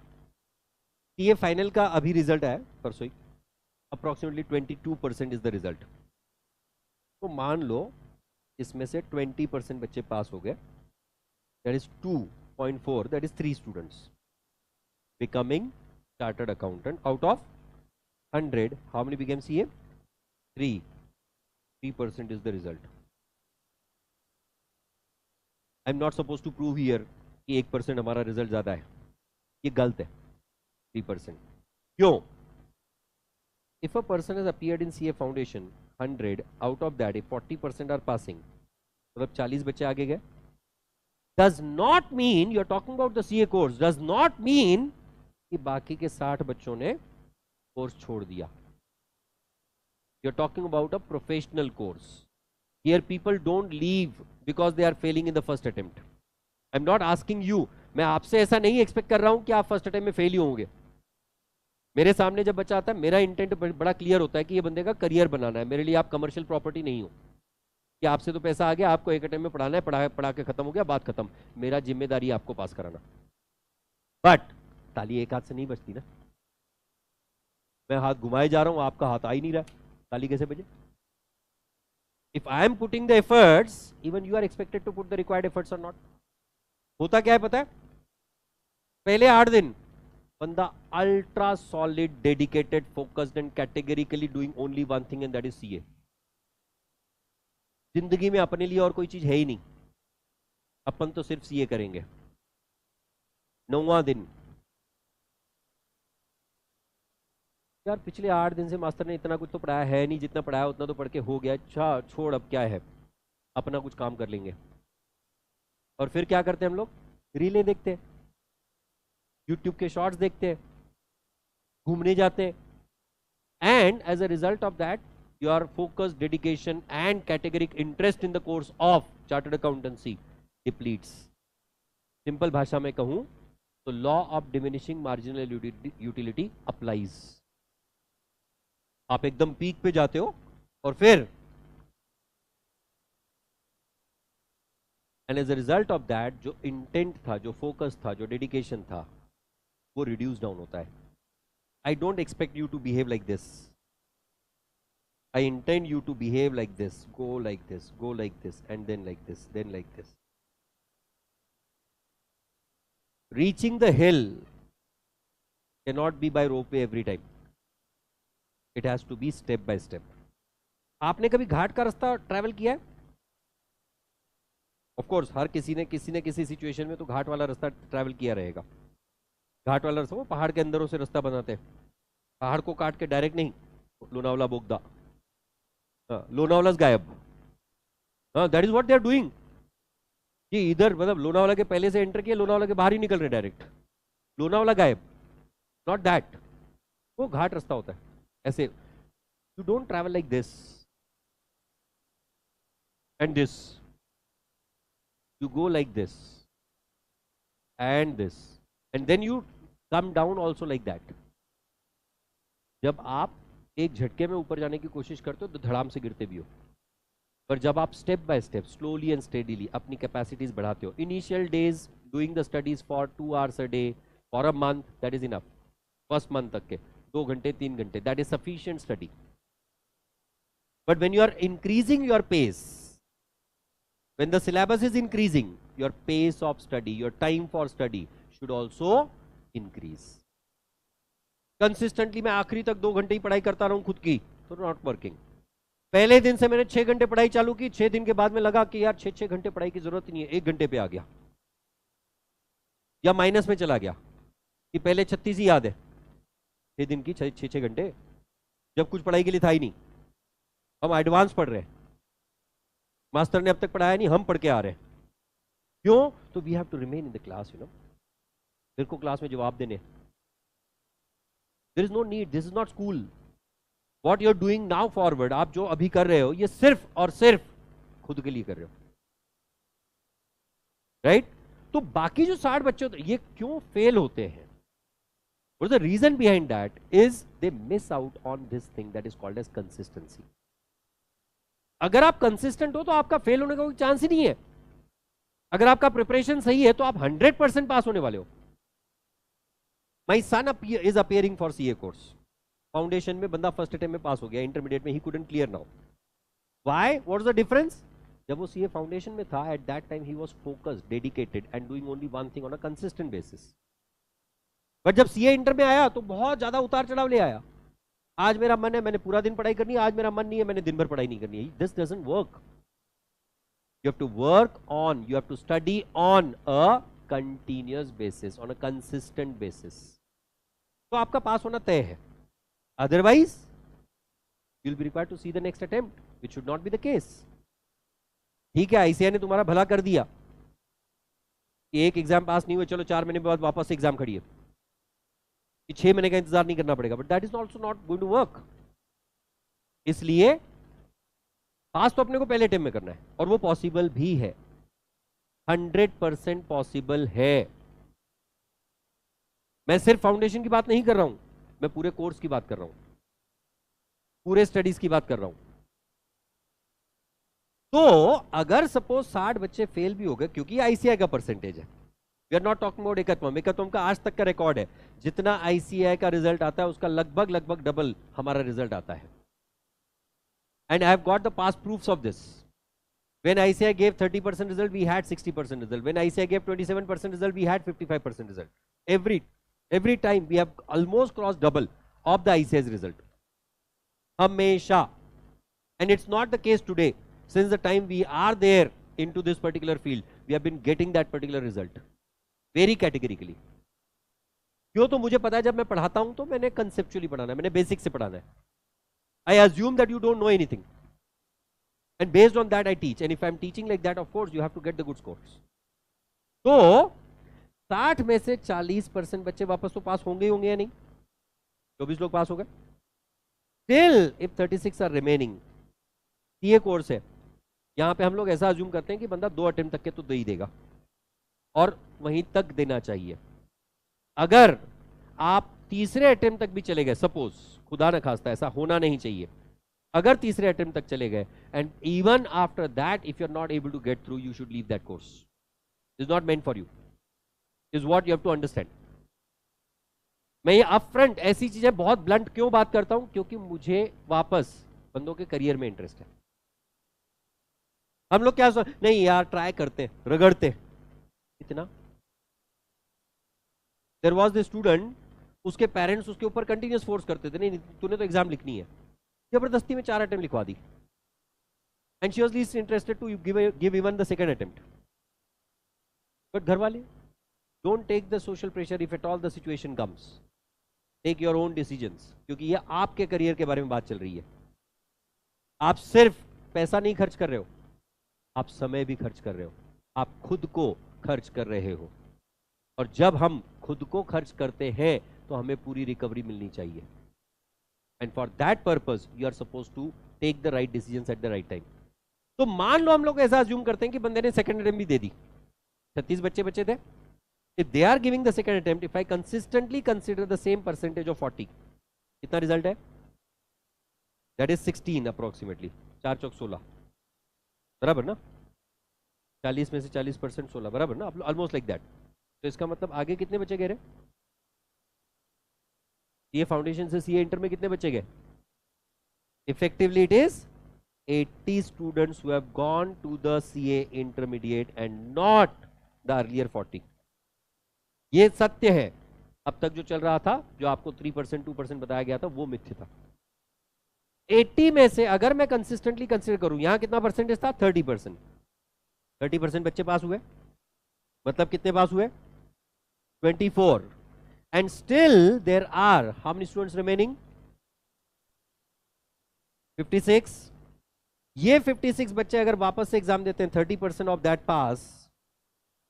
Speaker 1: CA final का अभी रिजल्ट आया परसों ही, अप्रोक्सीमेटली 22% इज द रिजल्ट। तो मान लो इसमें से 20% बच्चे पास हो गए, that is 2.4, that is 3 students becoming chartered accountant. Out of 100, how many became CA? 3. 3% is the result. I'm not supposed to prove here कि 1% हमारा रिजल्ट ज्यादा है, ये गलत है। 3%। क्यों? If a person has appeared in CA Foundation 100, out of that if 40% are passing, मतलब 40 बच्चे आगे गए, does not mean, you are talking about the CA course, does not mean कि बाकी के 60 बच्चों ने कोर्स छोड़ दिया। You're talking about a professional course. Here people don't leave because they are failing in the first attempt. I'm not asking you, मैं आपसे ऐसा नहीं एक्सपेक्ट कर रहा हूं कि आप फर्स्ट अटेम्प्ट में फेल ही होंगे। मेरे सामने जब बच्चा आता है, मेरा इंटेंट बड़ा क्लियर होता है कि ये बंदे का करियर बनाना है, मेरे लिए आप कमर्शियल प्रॉपर्टी नहीं हो कि आपसे तो पैसा आ गया, आपको एक अटेम्प्ट में पढ़ाना है, पढ़ा के खत्म हो गया, बात खत्म। मेरा जिम्मेदारी आपको पास कराना। बट ताली एक हाथ से नहीं बजती ना, मैं हाथ घुमाए जा रहा हूं, आपका हाथ आ ही नहीं रहा, ताली कैसे बजे? If I am putting the efforts, even you are expected to put the required efforts or not. होता क्या है पता है? पहले 8 दिन बंदा ultra solid, dedicated, focused and categorically doing only one thing and that is CA. जिंदगी में अपने लिए और कोई चीज है ही नहीं, अपन तो सिर्फ सीए करेंगे। 9वां दिन, यार पिछले 8 दिन से मास्टर ने इतना कुछ तो पढ़ाया है नहीं, जितना पढ़ाया उतना तो पढ़ के हो गया, अच्छा छोड़ अब क्या है, अपना कुछ काम कर लेंगे। और फिर क्या करते हैं हम लोग? रीलें देखते हैं, यूट्यूब के शॉर्ट्स देखते हैं, घूमने जाते हैं, and as a result of that your focus, dedication and categoric interest in the course of chartered accountancy depletes. Simple भाषा में कहूं तो law of diminishing marginal utility applies. आप एकदम पीक पे जाते हो और फिर and as a result of that जो इंटेंट था, जो फोकस था, जो डेडिकेशन था, वो रिड्यूस डाउन होता है। I don't expect you to behave like this, I intend you to behave like this, go like this, go like this, and then like this, then like this. Reaching the hill cannot be by ropeway every time, it has to be step by step. आपने कभी घाट का रास्ता travel किया है? Of course हर किसी ने किसी situation में तो घाट वाला रास्ता ट्रैवल किया रहेगा। घाट वाला रास्ता वो पहाड़ के अंदरों से रास्ता बनाते हैं, पहाड़ को काट के डायरेक्ट नहीं, लोनावला बोगदा, लोनावला गायब, that is what they are doing. कि इधर मतलब लोनावला के पहले से एंटर किया, लोनावला के बाहर ही निकल रहे डायरेक्ट, लोनावला गायब, नॉट दैट। वो घाट रास्ता होता है ऐसे। You don't travel like this, and this. You go like this and this, and then you come down also like that. जब आप एक झटके में ऊपर जाने की कोशिश करते हो तो धड़ाम से गिरते भी हो, पर जब आप step by step slowly and steadily अपनी कैपेसिटीज बढ़ाते हो, initial days doing the studies for 2 hours a day for a month, that is enough. First month तक के 2 घंटे 3 घंटे, that is sufficient study. But when you are increasing your pace, when the syllabus is increasing, your pace of study, your time for study should also increase. Consistently मैं आखिरी तक 2 घंटे ही पढ़ाई करता रहूं खुद की, तो नॉट वर्किंग. पहले दिन से मैंने 6 घंटे पढ़ाई चालू की, 6 दिन के बाद में लगा कि यार 6 घंटे पढ़ाई की जरूरत नहीं है, 1 घंटे पे आ गया या माइनस में चला गया कि पहले 36 ही याद है, 6 दिन की 6 घंटे, जब कुछ पढ़ाई के लिए था ही नहीं. हम एडवांस पढ़ रहे हैं, मास्टर ने अब तक पढ़ाया नहीं, हम पढ़ के आ रहे हैं. क्यों? तो we have to remain in the class, you know. मेरे को क्लास में जवाब देने, there is no need, this is not school. What you are doing now forward, आप जो अभी कर रहे हो ये सिर्फ और सिर्फ खुद के लिए कर रहे हो, राइट? तो बाकी जो 60 बच्चे होते हैं ये क्यों फेल होते हैं? What is the reason behind that is they miss out on this thing that is called as consistency. अगर आप कंसिस्टेंट हो तो आपका फेल होने का कोई चांस ही नहीं है. अगर आपका प्रिपरेशन सही है तो आप 100% पास होने वाले हो. My son is appearing for CA course. Foundation में बंदा फर्स्ट अटेम्प्ट में पास हो गया, इंटरमीडिएट में he couldn't clear now. Why? What is the difference? जब वो सीए फाउंडेशन में था, at that time he was focused, dedicated and doing only one thing on a consistent basis. But जब CA inter में आया तो बहुत ज्यादा उतार चढ़ाव ले आया. आज मेरा मन है मैंने पूरा दिन पढ़ाई करनी है, आज मेरा मन नहीं है मैंने दिन भर पढ़ाई नहीं करनी है. This doesn't work. You have to work on, you have to study on a continuous basis, on a consistent basis. तो आपका पास होना तय है. Otherwise you will be required to see the next attempt, which should not be the case. ठीक है, ICI ने तुम्हारा भला कर दिया कि एक एग्जाम पास नहीं हुए, चलो 4 महीने बाद वापस एग्जाम खड़ी है, 6 महीने का इंतजार नहीं करना पड़ेगा. But that is also not going to work. इसलिए पास तो अपने को पहले अटेम्प्ट में करना है, और वो पॉसिबल भी है, 100% पॉसिबल है. मैं सिर्फ फाउंडेशन की बात नहीं कर रहा हूं, मैं पूरे कोर्स की बात कर रहा हूं, पूरे स्टडीज की बात कर रहा हूं. तो अगर सपोज 60 बच्चे फेल भी हो गए, क्योंकि आईसीआई का परसेंटेज है, we are not talking about Ekatvam. Ekatvam का आज तक का रिकॉर्ड है, जितना आईसीआई का रिजल्ट आता है उसका लगभग डबल हमारा रिजल्ट आता है. And I have got the past proofs of this. When ICI gave 30% result, we had 60% result. When ICI gave 27% result, we had 55% result. Every time we have almost crossed double of the ICI's result. Hamesha. And it's not the case today. Since the time we are there into this particular field, we have been getting that particular result. Very categorically. क्यों? तो मुझे पता है जब मैं पढ़ाता हूं तो मैंने conceptually पढ़ाना है, मैंने basic से पढ़ाना है. I assume that you don't know anything. And based on that I teach. And if I'm teaching like that, of course you have to get the good scores. तो 60 में से 40% बच्चे वापस तो पास होंगे या नहीं? 24 लोग पास हो गए. Still if 36 are remaining, ये कोर्स है, यहां पे हम लोग ऐसा अज्यूम करते हैं कि बंदा 2 अटेम्प्ट तक के तो दे ही देगा, और वहीं तक देना चाहिए. अगर आप तीसरे अटेम्प्ट तक भी चले गए, सपोज खुदा न खास्ता, ऐसा होना नहीं चाहिए, अगर तीसरे अटेम्प्ट तक चले गए, and even after that if you are not able to get through, you should leave that course. Is not meant for you, is what you have to understand. मैं ये अपफ्रंट ऐसी चीजें बहुत ब्लंट क्यों बात करता हूं? क्योंकि मुझे वापस बंदों के करियर में इंटरेस्ट है. हम लोग क्या नहीं यार ट्राई करते, रगड़ते इतना. देयर वाज द स्टूडेंट, उसके पेरेंट्स उसके ऊपर कंटिन्यूअस फोर्स करते थे, नहीं तूने तो एग्जाम लिखनी है. जबरदस्ती में 4 अटेम्प्ट लिखवा दी, and she was least interested to give even the second attempt. But घर वाले, don't take the social pressure if at all the situation comes. Take your own decisions, क्योंकि ये आपके करियर के बारे में बात चल रही है. आप सिर्फ पैसा नहीं खर्च कर रहे हो, आप समय भी खर्च कर रहे हो, आप खुद को खर्च कर रहे हो. और जब हम खुद को खर्च करते हैं तो हमें पूरी रिकवरी मिलनी चाहिए. And for that purpose, you are supposed to take the right decisions at the right time. तो मान लो हम लोग ऐसा अज्यूम करते हैं कि बंदे ने सेकंड अटेम्प्ट भी दे दी, 36 बच्चे बचे थे। If they are giving the second attempt, if I consistently consider the same percentage of 40, कितना रिजल्ट है? दैट इज 16 अप्रोक्सीमेटली, 4 चौक 16, बराबर ना? 40 में से 40% 16, बराबर ना? Almost like that. तो इसका मतलब आगे कितने बचे गए? ये फाउंडेशन से सीए इंटर में कितने बचे गए? Effectively it is 80 students who have gone to the CA intermediate and not the earlier 40. ये सत्य है। अब तक जो चल रहा था, जो आपको 3% 2% बताया गया था, वो मिथ्य था। 80 में से अगर मैं कंसिस्टेंटली कंसिडर करूं, यहां कितना परसेंटेज था? 30%। 30% बच्चे पास हुए, मतलब कितने पास हुए? 24। And still there are how many students remaining? 56। ये 56 बच्चे अगर वापस से एग्जाम देते हैं, 30% of that pass,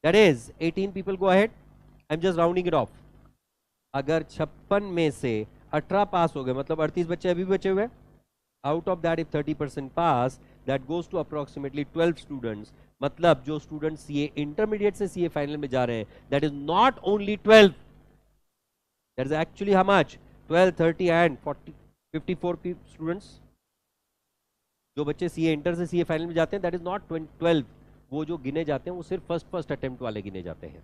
Speaker 1: that is 18 people go ahead, I am just rounding it of. अगर 56 में से 18 पास हो गए, मतलब 38 बच्चे अभी बचे हुए। Out of that if 30% pass, that goes to approximately 12 students. मतलब जो स्टूडेंट सीए इंटरमीडिएट से सीए फाइनल में जा रहे हैं, that is not only 12, that is actually how much? 12, 30 and 40, 54 students. जो बच्चे सीए इंटर से सीए फाइनल में जाते हैं, दैट इज नॉट 12। वो जो गिने जाते हैं वो सिर्फ फर्स्ट अटेम्प्ट वाले गिने जाते हैं।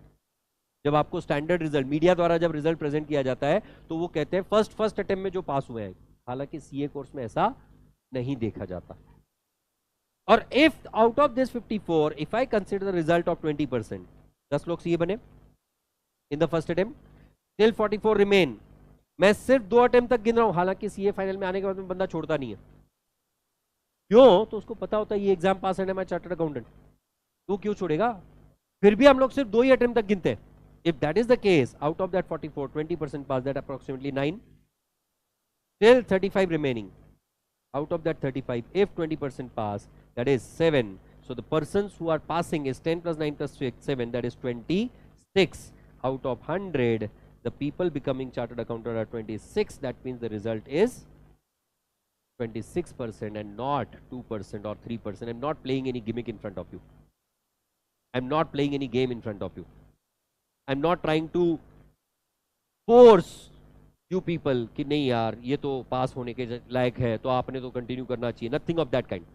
Speaker 1: जब आपको स्टैंडर्ड रिजल्ट मीडिया द्वारा जब रिजल्ट प्रेजेंट किया जाता है, तो वो कहते हैं फर्स्ट अटेम्प्ट में जो पास हुए हैं। हालांकि सीए कोर्स में ऐसा नहीं देखा जाता। और if out of this 54, if I consider the result of 20%, 10 लोग सीए बने इन the first attempt, till 44 remain. मैं सिर्फ 2 अटेम्प्ट तक गिन रहा हूं, हालांकि सीए फाइनल में आने के बाद में बंदा छोड़ता नहीं है। क्यों? तो उसको पता होता है ये एग्जाम पास है, मैं चार्टर्ड अकाउंटेंट। तो क्यों छोड़ेगा? फिर भी हम लोग सिर्फ 2 ही अटेम्प्ट तक गिनते हैं। If that is the case, out of that 44, 20% pass, that approximately 9, till 35 remaining. Out of that 35, if 20% pass, that is 7. So the persons who are passing is 10 plus 9 plus 6, 7, that is 26. Out of 100, the people becoming chartered accountant are 26. That means the result is 26% and not 2% or 3%. I'm not playing any gimmick in front of you. I'm not playing any game in front of you. I'm not trying to force you people कि नहीं यार ये तो पास होने के लायक है, तो आपने तो कंटिन्यू करना चाहिए। Nothing of that kind.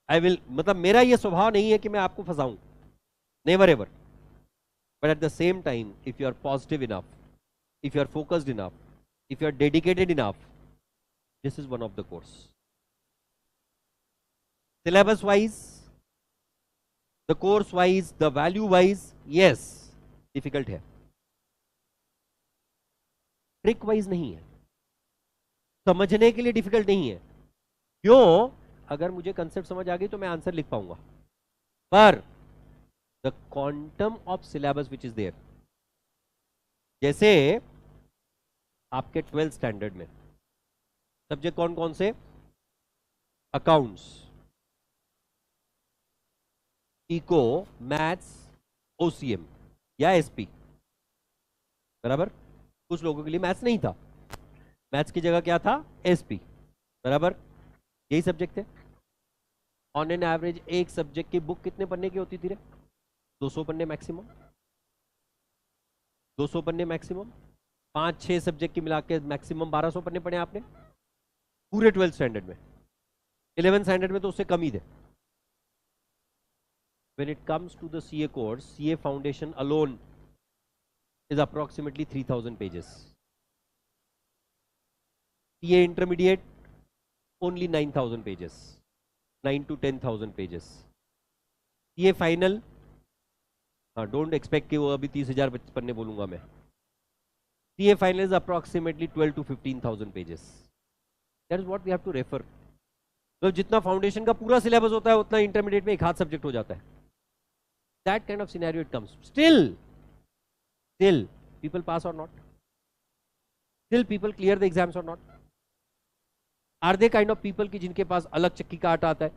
Speaker 1: I will, मतलब मेरा ये स्वभाव नहीं है कि मैं आपको फंसाऊं, never ever. But at the same time, if you are positive enough, if you are focused enough, if you are dedicated enough, this is one of the course. Syllabus wise, the course wise, the value wise, yes, difficult है। Trick wise नहीं है, समझने के लिए difficult नहीं है। क्यों? अगर मुझे कंसेप्ट समझ आ गई तो मैं आंसर लिख पाऊंगा। पर the quantum of syllabus which is there, जैसे आपके 12th स्टैंडर्ड में सब्जेक्ट कौन कौन से? अकाउंट्स, इको, मैथ्स, ओसीएम या एसपी, बराबर। कुछ लोगों के लिए मैथ्स नहीं था, मैथ्स की जगह क्या था? एसपी, बराबर। यही सब्जेक्ट थे। ऑन एन एवरेज एक सब्जेक्ट की बुक कितने पन्ने की होती थी रे? 200 पन्ने मैक्सिमम, 200 पन्ने मैक्सिमम। 5-6 सब्जेक्ट की मिला के मैक्सिमम 1200 पन्ने पढ़े आपने पूरे 12th स्टैंडर्ड में। 11th स्टैंडर्ड में तो उससे कम ही थे। When it comes to the CA course, CA foundation alone is approximately 3000 pages. CA intermediate only 9000 pages, 9 to 10,000 pages. CA final, हाँ, don't expect कि वो अभी 30,000 पन्ने बोलूंगा मैं। CA final is approximately 12 to 15,000 pages. That is what we have to refer. तो जितना foundation का पूरा सिलेबस होता है उतना इंटरमीडिएट में एक हाथ सब्जेक्ट हो जाता है। That kind of scenario it comes. Still people pass or not? Still people clear the exams or not? Are they kind of people कि जिनके पास अलग चक्की का आटा आता है,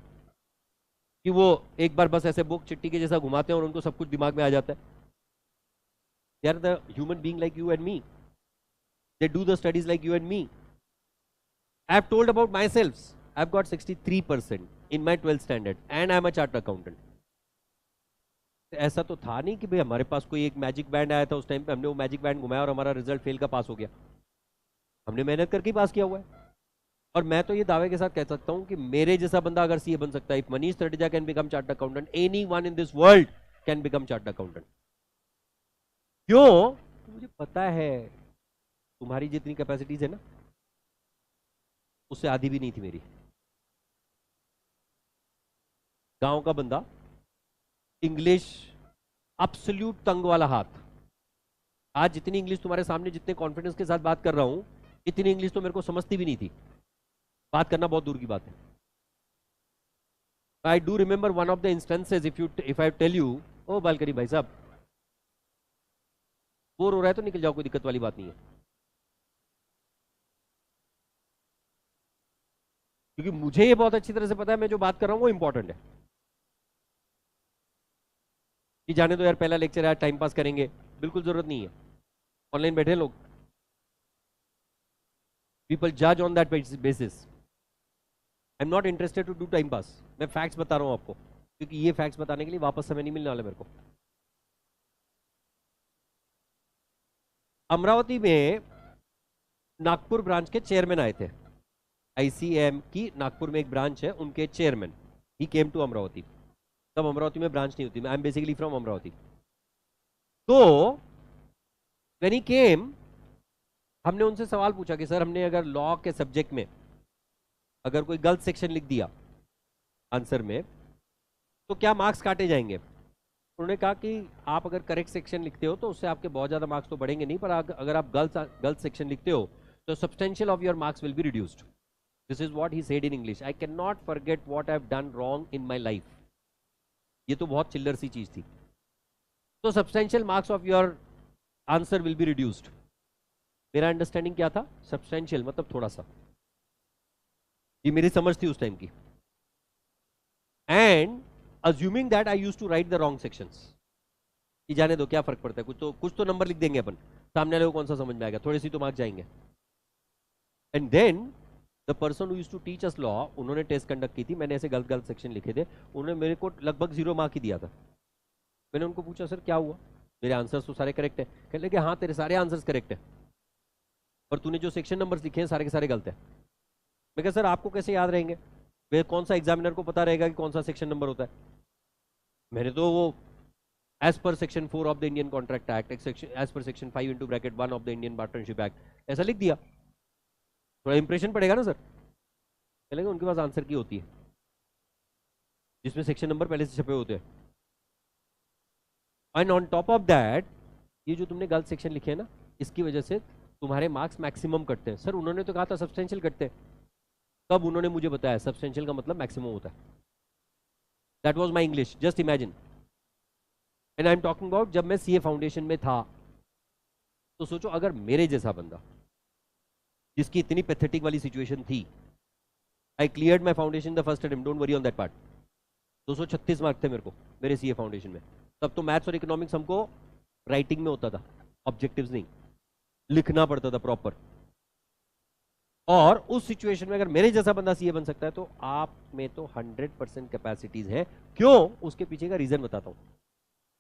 Speaker 1: कि वो एक बार बस ऐसे बुक चिट्टी के जैसा घुमाते हैं और उनको सब कुछ दिमाग में आ जाता है? They are the human being like you and me. They do the studies like you and me. I have told about myself. I have got 63%. In my 12th standard and I am a chartered accountant. ऐसा तो था नहीं कि भाई हमारे पास कोई एक magic band आया था उस टाइम पे, हमने वो मैजिक बैंड घुमाया और हमारा रिजल्ट फेल का पास हो गया। हमने मेहनत करके ही पास किया हुआ है। और मैं तो ये दावे के साथ कह सकता हूं कि मेरे जैसा बंदा अगर सीए बन सकता है, if Manish Tateja can become chartered accountant, anyone in this world can become chartered accountant. क्यों? मुझे पता है तुम्हारी जितनी कैपेसिटीज है ना, उससे आधी भी नहीं थी मेरी। गांव का बंदा, इंग्लिश एब्सोल्यूट तंग वाला हाथ। आज जितनी इंग्लिश तुम्हारे सामने जितने कॉन्फिडेंस के साथ बात कर रहा हूं, इतनी इंग्लिश तो मेरे को समझती भी नहीं थी। बात करना बहुत दूर की बात है। I do remember one of the instances, if I tell you, ओ बालकनी भाई साहब बोर हो रहा है तो निकल जाओ, कोई दिक्कत वाली बात नहीं है। क्योंकि मुझे ये बहुत अच्छी तरह से पता है मैं जो बात कर रहा हूं वो इंपॉर्टेंट है। कि जाने दो यार, पहला लेक्चर है, टाइम पास करेंगे, बिल्कुल जरूरत नहीं है। ऑनलाइन बैठे लोग, पीपल जज on that basis. I am not interested to do time pass. मैं फैक्ट्स बता रहा हूं आपको, क्योंकि ये फैक्ट्स बताने के लिए वापस समय नहीं मिलने वाला मेरे को। अमरावती में नागपुर ब्रांच के चेयरमैन आए थे। आईसीएम की नागपुर में एक ब्रांच है, उनके चेयरमैन ही केम टू अमरावती। तब अमरावती में ब्रांच नहीं होती, I am basically from Amravati. तो व्हेन ही केम, हमने उनसे सवाल पूछा कि सर, हमने अगर लॉ के सब्जेक्ट में अगर कोई गलत सेक्शन लिख दिया आंसर में, तो क्या मार्क्स काटे जाएंगे? उन्होंने कहा कि आप अगर करेक्ट सेक्शन लिखते हो तो उससे आपके बहुत ज्यादा मार्क्स तो बढ़ेंगे नहीं, पर अगर आप गलत सेक्शन लिखते हो तो substantial of your marks will be reduced. This is what he said in English. I can not forget what I have done wrong in my life. ये तो बहुत चिल्लर सी चीज थी। तो substantial marks of your answer will be reduced. मेरा understanding क्या था? सब्सटेंशियल मतलब थोड़ा सा। ये मेरी समझ थी उस टाइम की। And assuming that I use to write the wrong sections, कि जाने दो क्या फर्क पड़ता है, कुछ तो नंबर लिख देंगे अपन, सामने वाले को कौन सा समझ में आएगा, थोड़ी सी तो मार्क्स जाएंगे। And then the person who used to teach us law, उन्होंने टेस्ट कंडक्ट की थी, मैंने ऐसे गलत गलत सेक्शन लिखे थे, उन्होंने मेरे को लगभग 0 मार्क ही दिया था। मैंने उनको पूछा सर क्या हुआ, मेरे आंसर्स तो सारे करेक्ट है। कहने लगे हाँ तेरे सारे आंसर्स करेक्ट है, पर तूने जो सेक्शन नंबर्स लिखे हैं सारे के सारे गलत है। मैं कहा सर आपको कैसे याद रहेंगे, वे कौन सा एग्जामिनर को पता रहेगा कि कौन सा सेक्शन नंबर होता है? मैंने तो वो as per section 4 of the Indian contract act, as per section 5 into bracket 1 of the Indian partnership act ऐसा लिख दिया। थोड़ा इंप्रेशन पड़ेगा ना सर। चलेगा, उनके पास आंसर की होती है जिसमें सेक्शन नंबर पहले से छपे होते हैं। And on top of that, ये जो तुमने गलत सेक्शन लिखे हैं ना, इसकी वजह से तुम्हारे मार्क्स मैक्सिमम कटते हैं। सर उन्होंने तो कहा था सब्सटेंशियल कटते हैं। तब उन्होंने मुझे बताया सब्सटेंशियल का मतलब मैक्सिमम होता है। That was my English, just imagine. And I am talking about जब मैं सीए फाउंडेशन में था। तो सोचो अगर मेरे जैसा बंदा, जिसकी इतनी पैथेटिक वाली सिचुएशन थी, आई cleared my foundation the first attempt, don't worry on that part. 236 mark थे मेरे को मेरे सीए फाउंडेशन में। तब तो मैथ्स और इकोनॉमिक्स हमको राइटिंग में होता था, ऑब्जेक्टिव्स नहीं, लिखना पड़ता था प्रॉपर। और उस सिचुएशन में अगर मेरे जैसा बंदा सीए बन सकता है, तो आप में तो 100% कैपेसिटीज है। क्यों? उसके पीछे का रीजन बताता हूं।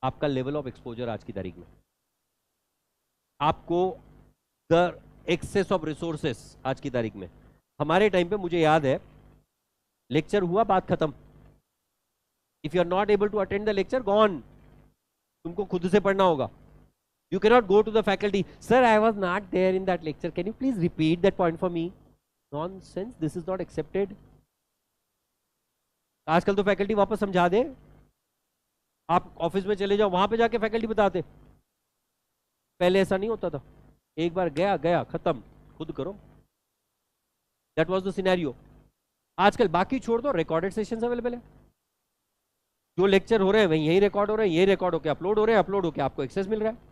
Speaker 1: आपका लेवल ऑफ एक्सपोजर आज की तारीख में, आपको द एक्सेस ऑफ रिसोर्सेस आज की तारीख में। हमारे टाइम पे मुझे याद है, लेक्चर हुआ, बात खत्म। If you are not able to attend the lecture, gone. तुमको खुद से पढ़ना होगा। You cannot go to the faculty, sir, I was not there in that lecture. Can you please repeat that point for me? Nonsense. This is not accepted. आजकल तो faculty वापस समझा दे। आप ऑफिस में चले जाओ, वहां पे जाके फैकल्टी बताते। पहले ऐसा नहीं होता था। एक बार गया गया, खत्म, खुद करो। That was the scenario. आजकल बाकी छोड़ दो, रिकॉर्डेड सेशंस अवेलेबल है। जो लेक्चर हो रहे हैं वही यही रिकॉर्ड हो रहे हैं, यही रिकॉर्ड होकर अपलोड हो रहे हैं, अपलोड होकर आपको एक्सेस मिल रहा है।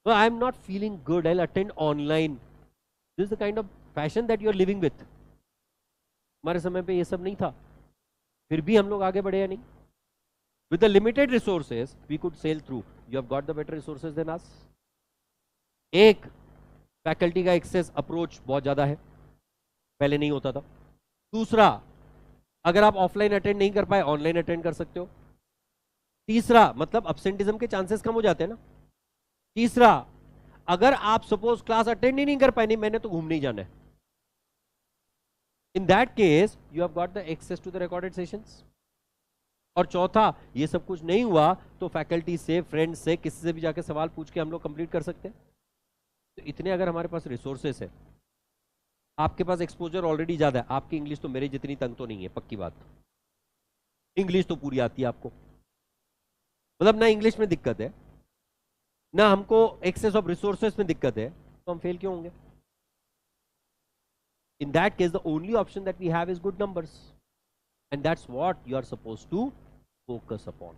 Speaker 1: So I am not feeling good, I'll attend online. This is the kind of fashion that you are living with. हमारे समय पे ये सब नहीं था, फिर भी हम लोग आगे बढ़े या नहीं? With the limited resources, we could sail through. You have got the better resources than us. एक, फैकल्टी का एक्सेस अप्रोच बहुत ज्यादा है, पहले नहीं होता था। दूसरा, अगर आप ऑफलाइन अटेंड नहीं कर पाए ऑनलाइन अटेंड कर सकते हो। तीसरा मतलब अब्सेंटिज्म के चांसेस कम हो जाते हैं ना। तीसरा, अगर आप सपोज क्लास अटेंड ही नहीं कर पाए, नहीं मैंने तो घूमने ही जाना है, in that case you have got the access to the recorded sessions. और चौथा, ये सब कुछ नहीं हुआ तो फैकल्टी से, फ्रेंड्स से, किसी से भी जाके सवाल पूछ के हम लोग कंप्लीट कर सकते हैं। तो इतने अगर हमारे पास रिसोर्सेस है, आपके पास एक्सपोजर ऑलरेडी ज्यादा है, आपकी इंग्लिश तो मेरे जितनी तंग तो नहीं है, पक्की बात, इंग्लिश तो पूरी आती है आपको, मतलब ना इंग्लिश में दिक्कत है ना हमको एक्सेस ऑफ रिसोर्सेस में दिक्कत है, तो हम फेल क्यों होंगे? In that case the only option that we have is good numbers, and that's what you are suppose to focus upon.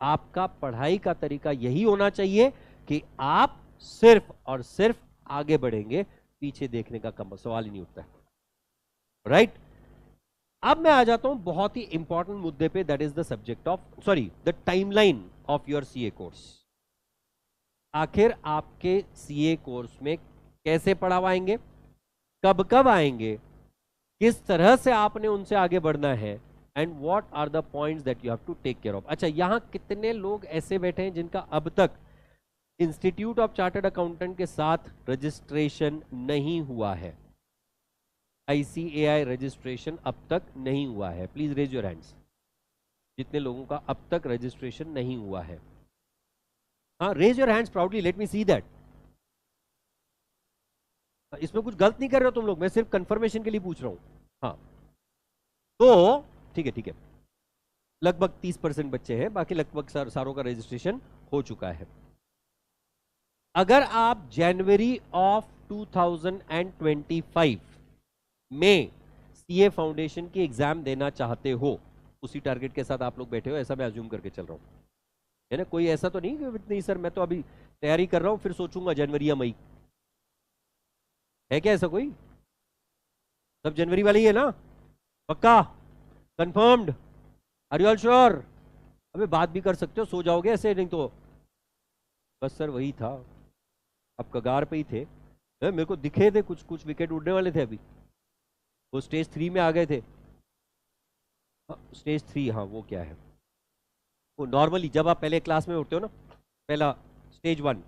Speaker 1: आपका पढ़ाई का तरीका यही होना चाहिए कि आप सिर्फ और सिर्फ आगे बढ़ेंगे, पीछे देखने का कम सवाल ही नहीं उठता है, राइट? अब मैं आ जाता हूं बहुत ही इंपॉर्टेंट मुद्दे पे, that is the subject of, sorry, the timeline of your CA course. आखिर आपके सीए कोर्स में कैसे पढ़ावाएंगे, कब कब आएंगे, किस तरह से आपने उनसे आगे बढ़ना है, and what are the points that you have to take care of. अच्छा, यहां कितने लोग ऐसे बैठे हैं जिनका अब तक इंस्टीट्यूट ऑफ चार्टर्ड अकाउंटेंट के साथ रजिस्ट्रेशन नहीं हुआ है? ICAI रजिस्ट्रेशन अब तक नहीं हुआ है, प्लीज रेज योर हैंड्स। जितने लोगों का अब तक रजिस्ट्रेशन नहीं हुआ है, हाँ, raise your hands proudly, let me see that. इसमें कुछ गलत नहीं कर रहे हो तुम लोग, मैं सिर्फ कंफर्मेशन के लिए पूछ रहा हूं। हाँ, तो ठीक है, ठीक है, लगभग 30% बच्चे हैं, बाकी लगभग सारों का रजिस्ट्रेशन हो चुका है। अगर आप जनवरी ऑफ 2025 में सीए फाउंडेशन की एग्जाम देना चाहते हो, उसी टारगेट के साथ आप लोग बैठे हो, ऐसा मैं अज्यूम करके चल रहा हूं, है ना? कोई ऐसा तो नहीं कि नहीं सर मैं तो अभी तैयारी कर रहा हूं फिर सोचूंगा जनवरी या मई, है क्या ऐसा कोई? सब जनवरी वाली है ना? पक्का? Confirmed? Are you all sure? अबे बात भी कर सकते हो, सो जाओगे ऐसे, नहीं तो। बस सर वही था, अब कगार पे ही थे, मेरे को दिखे थे कुछ कुछ विकेट उड़ने वाले थे, अभी वो स्टेज 3 में आ गए थे। स्टेज 3, हाँ वो क्या है, वो नॉर्मली जब आप पहले क्लास में उठते हो ना, पहला stage 1,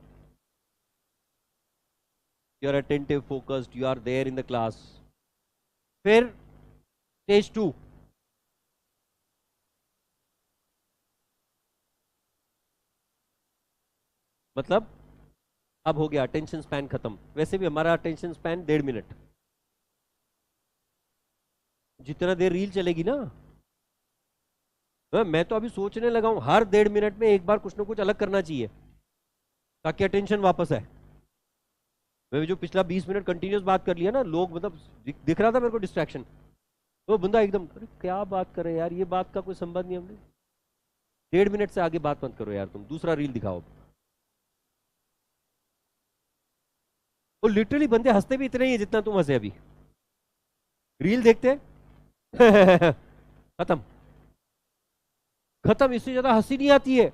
Speaker 1: you are attentive, focused, you are there in the class. फिर स्टेज 2, मतलब अब हो गया अटेंशन स्पैन खत्म। वैसे भी हमारा अटेंशन स्पैन 1.5 मिनट, जितना देर रील चलेगी ना, मैं तो अभी सोचने लगा हूं हर 1.5 मिनट में एक बार कुछ ना कुछ अलग करना चाहिए ताकि अटेंशन वापस आए। मैं जो पिछला 20 मिनट कंटिन्यूस बात कर लिया ना, लोग मतलब दिख रहा था मेरे को डिस्ट्रैक्शन, तो बंदा एकदम अरे क्या बात कर रहे हैं यार, ये बात का कोई संबंध नहीं, हमने 1.5 मिनट से आगे बात मत करो यार, तुम दूसरा रील दिखाओ। वो लिटरली बंदे हंसते भी इतने ही है जितना तुम हंसे अभी, रील देखते खत्म खत्म, इससे ज्यादा हंसी नहीं आती है।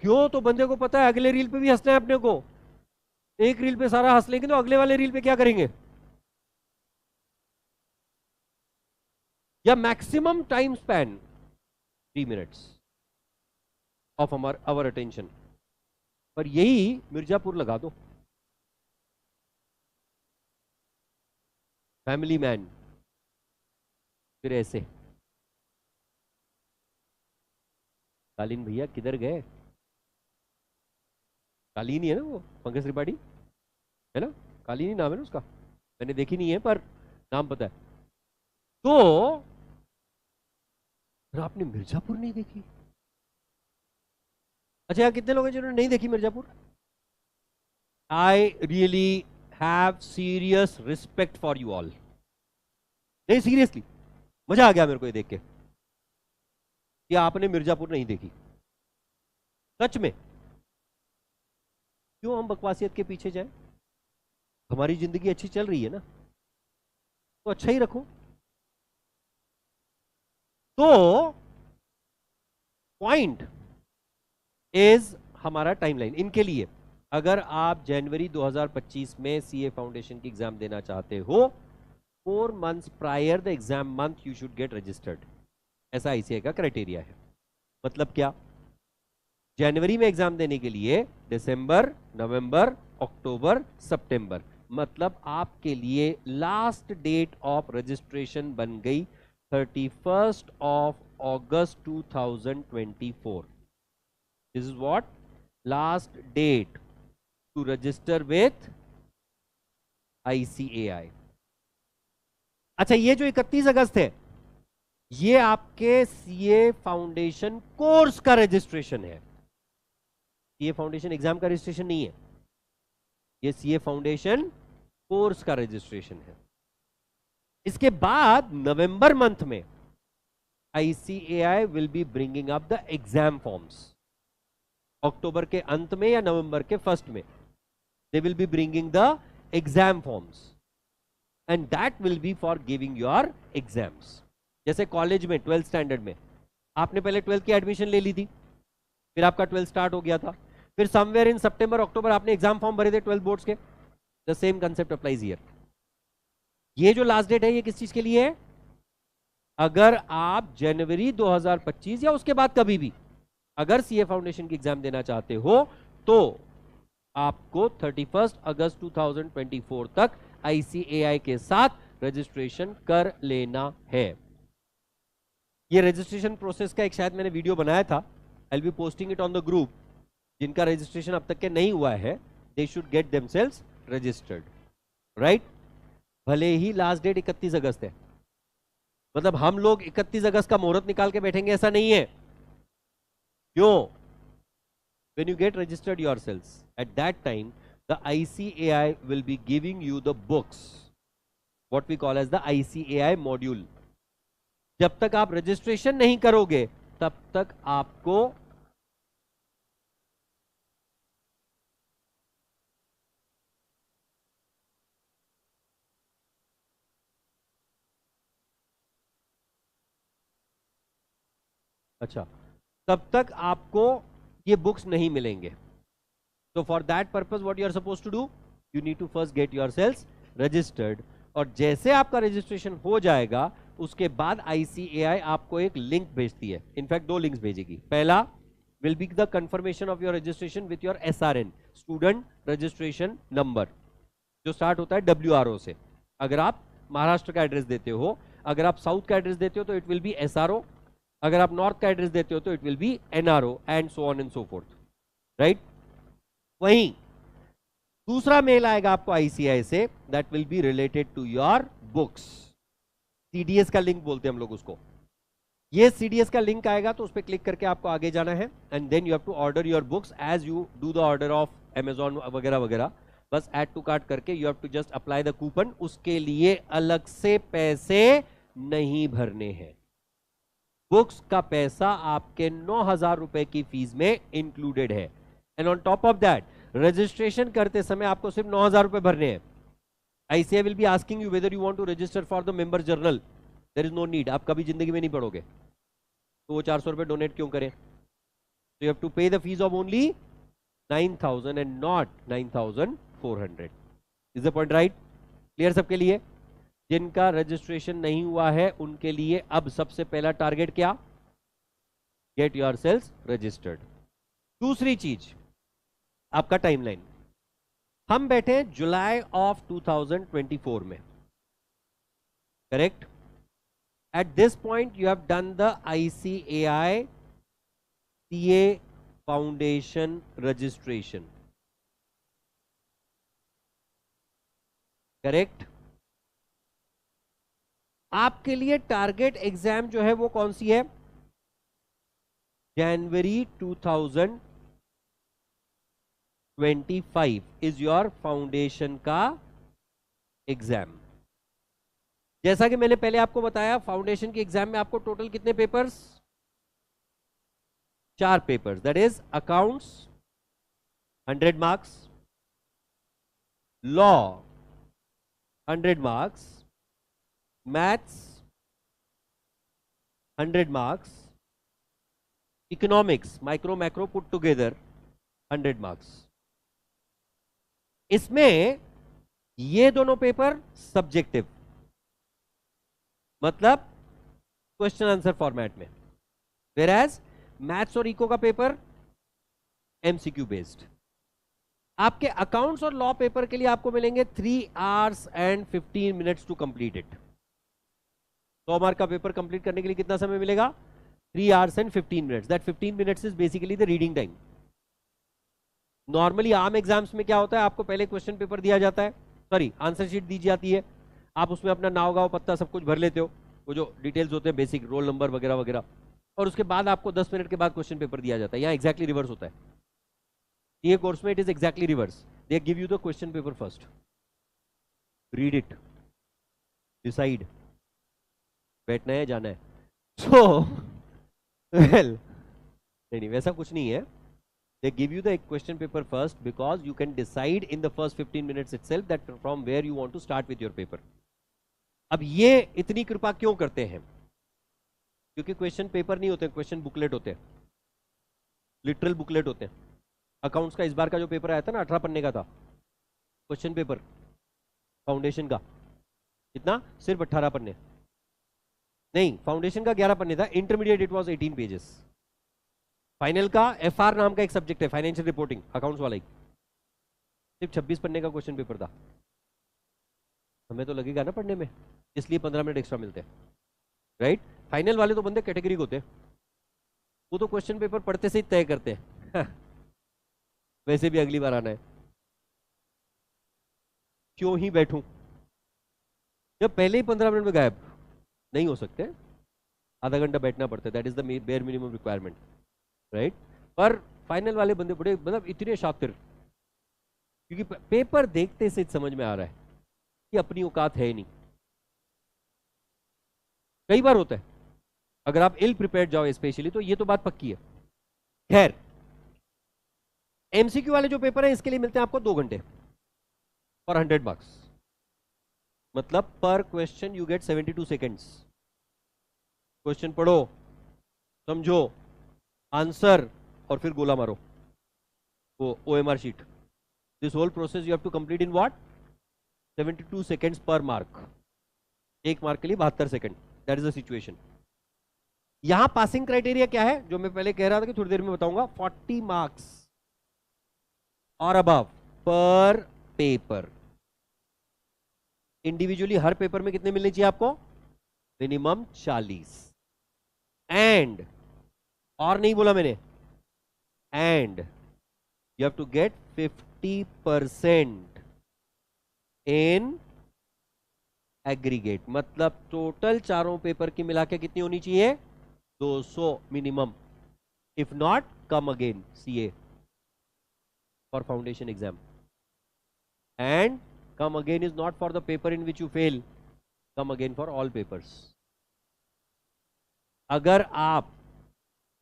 Speaker 1: क्यों? तो बंदे को पता है अगले रील पे भी हंसना है अपने को, एक रील पे सारा हंस लेंगे तो अगले वाले रील पे क्या करेंगे? या maximum time span 3 minutes of our attention, पर यही मिर्जापुर लगा दो, फैमिली मैन, फिर ऐसे कालीन भैया किधर गए? कालीन ही है ना वो, पंकज त्रिपाठी है ना, कालीन ही नाम है ना उसका, मैंने देखी नहीं है पर नाम पता है। तो आपने मिर्जापुर नहीं देखी? अच्छा यार, कितने लोग हैं जिन्होंने नहीं देखी Mirzapur? I really have serious respect for you all, नहीं सीरियसली, मजा आ गया मेरे को ये देख के कि आपने मिर्जापुर नहीं देखी, सच में। क्यों हम बकवासियत के पीछे जाएं? हमारी जिंदगी अच्छी चल रही है ना, तो अच्छा ही रखो। तो पॉइंट इज हमारा टाइमलाइन इनके लिए, अगर आप जनवरी 2025 में सीए फाउंडेशन की एग्जाम देना चाहते हो, 4 months prior the exam month you should get registered. ऐसा आईसीएआई का क्राइटेरिया है। मतलब क्या, जनवरी में एग्जाम देने के लिए दिसंबर, नवंबर, अक्टूबर, सितंबर, मतलब आपके लिए लास्ट डेट ऑफ रजिस्ट्रेशन बन गई 31st of August 2024। This is what last date to register with ICAI. अच्छा, ये जो 31 अगस्त है, ये आपके सीए फाउंडेशन कोर्स का रजिस्ट्रेशन है। सीए फाउंडेशन एग्जाम का रजिस्ट्रेशन नहीं है, ये सीए फाउंडेशन कोर्स का रजिस्ट्रेशन है। इसके बाद नवंबर मंथ में ICAI will be bringing up the exam forms. अक्टूबर के अंत में या नवंबर के फर्स्ट में they will be bringing the exam forms and that will B for giving your exams. जैसे कॉलेज में 12th स्टैंडर्ड में आपने पहले 12th की एडमिशन ले ली थी, फिर आपका 12th स्टार्ट हो गया था, फिर समवेयर इन सितंबर अक्टूबर आपने एग्जाम फॉर्म भरे थे 12th बोर्ड्स के। The same concept applies here. ये जो लास्ट डेट है ये किस चीज के लिए है? अगर आप जनवरी 2025 या उसके बाद कभी भी अगर सीए फाउंडेशन की एग्जाम देना चाहते हो तो आपको 31 अगस्त 2024 तक आईसीएआई के साथ रजिस्ट्रेशन कर लेना है। ये रजिस्ट्रेशन प्रोसेस का एक शायद मैंने वीडियो बनाया था, I will be posting it on the group. जिनका रजिस्ट्रेशन अब तक के नहीं हुआ है, they should get themselves registered, right. भले ही लास्ट डेट 31 अगस्त है, मतलब हम लोग 31 अगस्त का मुहूर्त निकाल के बैठेंगे ऐसा नहीं है। क्यों? when you get registered yourselves at that time the ICAI will be giving you the books, what we call as the ICAI module। जब तक आप रजिस्ट्रेशन नहीं करोगे तब तक आपको अच्छा, तब तक आपको ये बुक्स नहीं मिलेंगे। तो for that purpose what you are suppose to do, you need to first get yourselves registered. और जैसे आपका रजिस्ट्रेशन हो जाएगा उसके बाद आईसीएआई आपको एक लिंक भेजती है, इनफैक्ट 2 लिंक्स भेजेगी। पहला will be the confirmation of your registration with your SRN, student registration number, जो स्टार्ट होता है WRO से। अगर आप महाराष्ट्र का एड्रेस देते हो, अगर आप साउथ का एड्रेस देते हो तो इट विल बी SRO, अगर आप नॉर्थ का एड्रेस देते हो तो it will be NRO and so on and so forth, right. वहीं दूसरा मेल आएगा आपको आईसीआई से, that will be related to your books. CDS का लिंक बोलते हैं हम लोग उसको। ये सीडीएस का लिंक आएगा तो उस पर क्लिक करके आपको आगे जाना है and then you have to order your books as you do the order of Amazon वगैरह वगैरह। बस ऐड टू कार्ट करके you have to just apply the coupon. उसके लिए अलग से पैसे नहीं भरने हैं। बुक्स का पैसा आपके 9,000 रुपए की फीस में इंक्लूडेड है and on top of that registration करते समय आपको सिर्फ 9,000 रुपए भरने हैं। ICAI will be asking you whether you want to register for the member journal. There is no need, आप कभी जिंदगी में नहीं पढ़ोगे तो वो 400 रुपए डोनेट क्यों करें? So you have to pay the fees of only 9,000 and not 9,400. Is the point right? Clear सबके लिए? जिनका रजिस्ट्रेशन नहीं हुआ है उनके लिए अब सबसे पहला टारगेट क्या? Get yourselves registered. दूसरी चीज आपका टाइमलाइन। हम बैठे जुलाई ऑफ 2024 में, correct. At this point you have done the ICAI CA foundation registration, correct. आपके लिए टारगेट एग्जाम जो है वो कौन सी है? जनवरी 2025 इज योर फाउंडेशन का एग्जाम। जैसा कि मैंने पहले आपको बताया, फाउंडेशन के एग्जाम में आपको टोटल कितने papers? 4 papers, that is accounts 100 marks, law 100 marks, maths 100 marks, economics micro macro put together 100 marks. इसमें ये दोनों पेपर सब्जेक्टिव, मतलब क्वेश्चन आंसर फॉर्मेट में, वेयर मैथ्स और इको का पेपर एमसीक्यू बेस्ड। आपके अकाउंट्स और लॉ पेपर के लिए आपको मिलेंगे 3 hours and 15 minutes to complete it. 100 mark का पेपर कंप्लीट करने के लिए कितना समय मिलेगा? 3 hours and 15 minutes। That 15 minutes is basically the reading time. Normally आम एग्जाम्स में क्या होता है, आपको पहले क्वेश्चन पेपर दिया जाता है, सॉरी आंसर शीट दी जाती है, आप उसमें अपना नाव गांव पत्ता सब कुछ भर लेते हो, वो जो डिटेल्स होते हैं बेसिक रोल नंबर वगैरह वगैरह, और उसके बाद आपको 10 मिनट के बाद क्वेश्चन पेपर दिया जाता है। यहाँ एग्जैक्टली रिवर्स होता है, ये कोर्स में it is exactly reverse. They give you the question paper first, read it, decide बैठना है जाना है। सो वेल नहीं वैसा कुछ नहीं है। They give you the question paper first because you can decide in the first 15 minutes itself that from where you want to start with your paper. अब ये इतनी कृपा क्यों करते हैं? क्योंकि क्वेश्चन पेपर नहीं होते, क्वेश्चन बुकलेट होते हैं, लिटरल बुकलेट होते हैं। अकाउंट्स का इस बार का जो पेपर आया था ना 18 पन्ने का था क्वेश्चन पेपर फाउंडेशन का, कितना? सिर्फ 18 पन्ने नहीं, फाउंडेशन का 11 पन्ने था, intermediate it was 18 pages. Final का एफआर नाम का एक सब्जेक्ट है, फाइनेंशियल रिपोर्टिंग, अकाउंट्स वाला ही, सिर्फ 26 पन्ने का क्वेश्चन पेपर था। हमें तो लगेगा ना पढ़ने में, इसलिए 15 मिनट एक्स्ट्रा मिलते हैं, राइट? फाइनल वाले तो बंदे कैटेगरी होते हैं, वो तो क्वेश्चन पेपर पढ़ते से ही तय करते हैं वैसे भी अगली बार आना है, क्यों ही बैठूं जब पहले ही 15 मिनट में गायब नहीं हो सकते, आधा घंटा बैठना पड़ता है, that is the bare minimum requirement, right? पर फाइनल वाले बंदे बड़े मतलब इतने शातिर, क्योंकि पेपर देखते से समझ में आ रहा है कि अपनी औकात है ही नहीं। कई बार होता है अगर आप इल प्रिपेयर्ड जाओ स्पेशली, तो ये तो बात पक्की है। खैर, एमसीक्यू वाले जो पेपर है इसके लिए मिलते हैं आपको 2 घंटे और 100 मार्क्स, मतलब per question you get 72 seconds. Question पढ़ो, समझो, आंसर, और फिर गोला मारो वो OMR sheet. This whole process you have to complete in what? 72 seconds per mark, एक मार्क के लिए 72 second, that is the situation. यहां पासिंग क्राइटेरिया क्या है, जो मैं पहले कह रहा था कि थोड़ी देर में बताऊंगा, 40 मार्क्स और अबव पर पेपर। इंडिविजुअली हर पेपर में कितने मिलने चाहिए आपको? मिनिमम 40। एंड, और नहीं बोला मैंने, and you have to get 50% in aggregate, मतलब टोटल चारों पेपर की मिला के कितनी होनी चाहिए? 200 minimum. If not, come again CA for foundation exam. And come again is not for the paper in which you fail, come again for all papers. अगर आप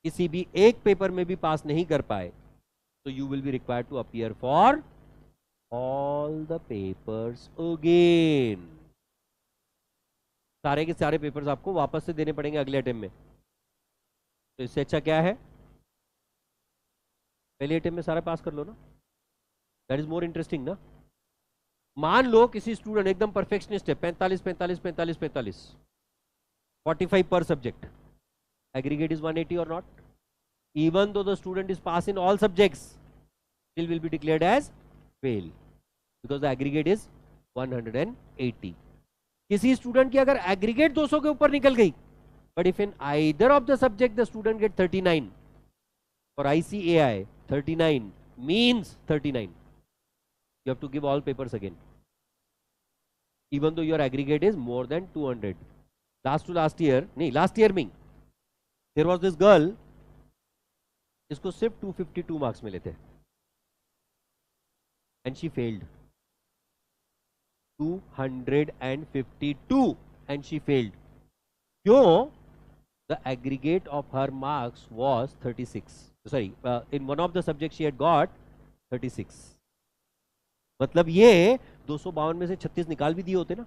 Speaker 1: किसी भी एक पेपर में भी पास नहीं कर पाए तो you will be required to appear for all the papers again. सारे के सारे पेपर्स आपको वापस से देने पड़ेंगे अगले अटेम्प्ट में। तो इससे अच्छा क्या है, पहले अटेम्प्ट में सारा पास कर लो ना, दैट इज मोर इंटरेस्टिंग ना। मान लो किसी स्टूडेंट एकदम परफेक्शनिस्ट है, 45 45 45 45, 45 per subject, aggregate is 180 or not? Even though the student is pass in all subjects, still will be declared as fail because the aggregate is 180. किसी student की अगर aggregate 200 के ऊपर निकल गई, but if in either of the subject the student get 39, for ICAI 39 means 39, you have to give all papers again, even though your aggregate is more than 200. last year में there was this girl, इसको सिर्फ 252 marks मिले थे and she failed. 252 and she failed. क्यों? The aggregate of her marks was 36. Sorry, in one of the subjects she had got 36. मतलब ये 252 में से 36 निकाल भी दिए होते ना,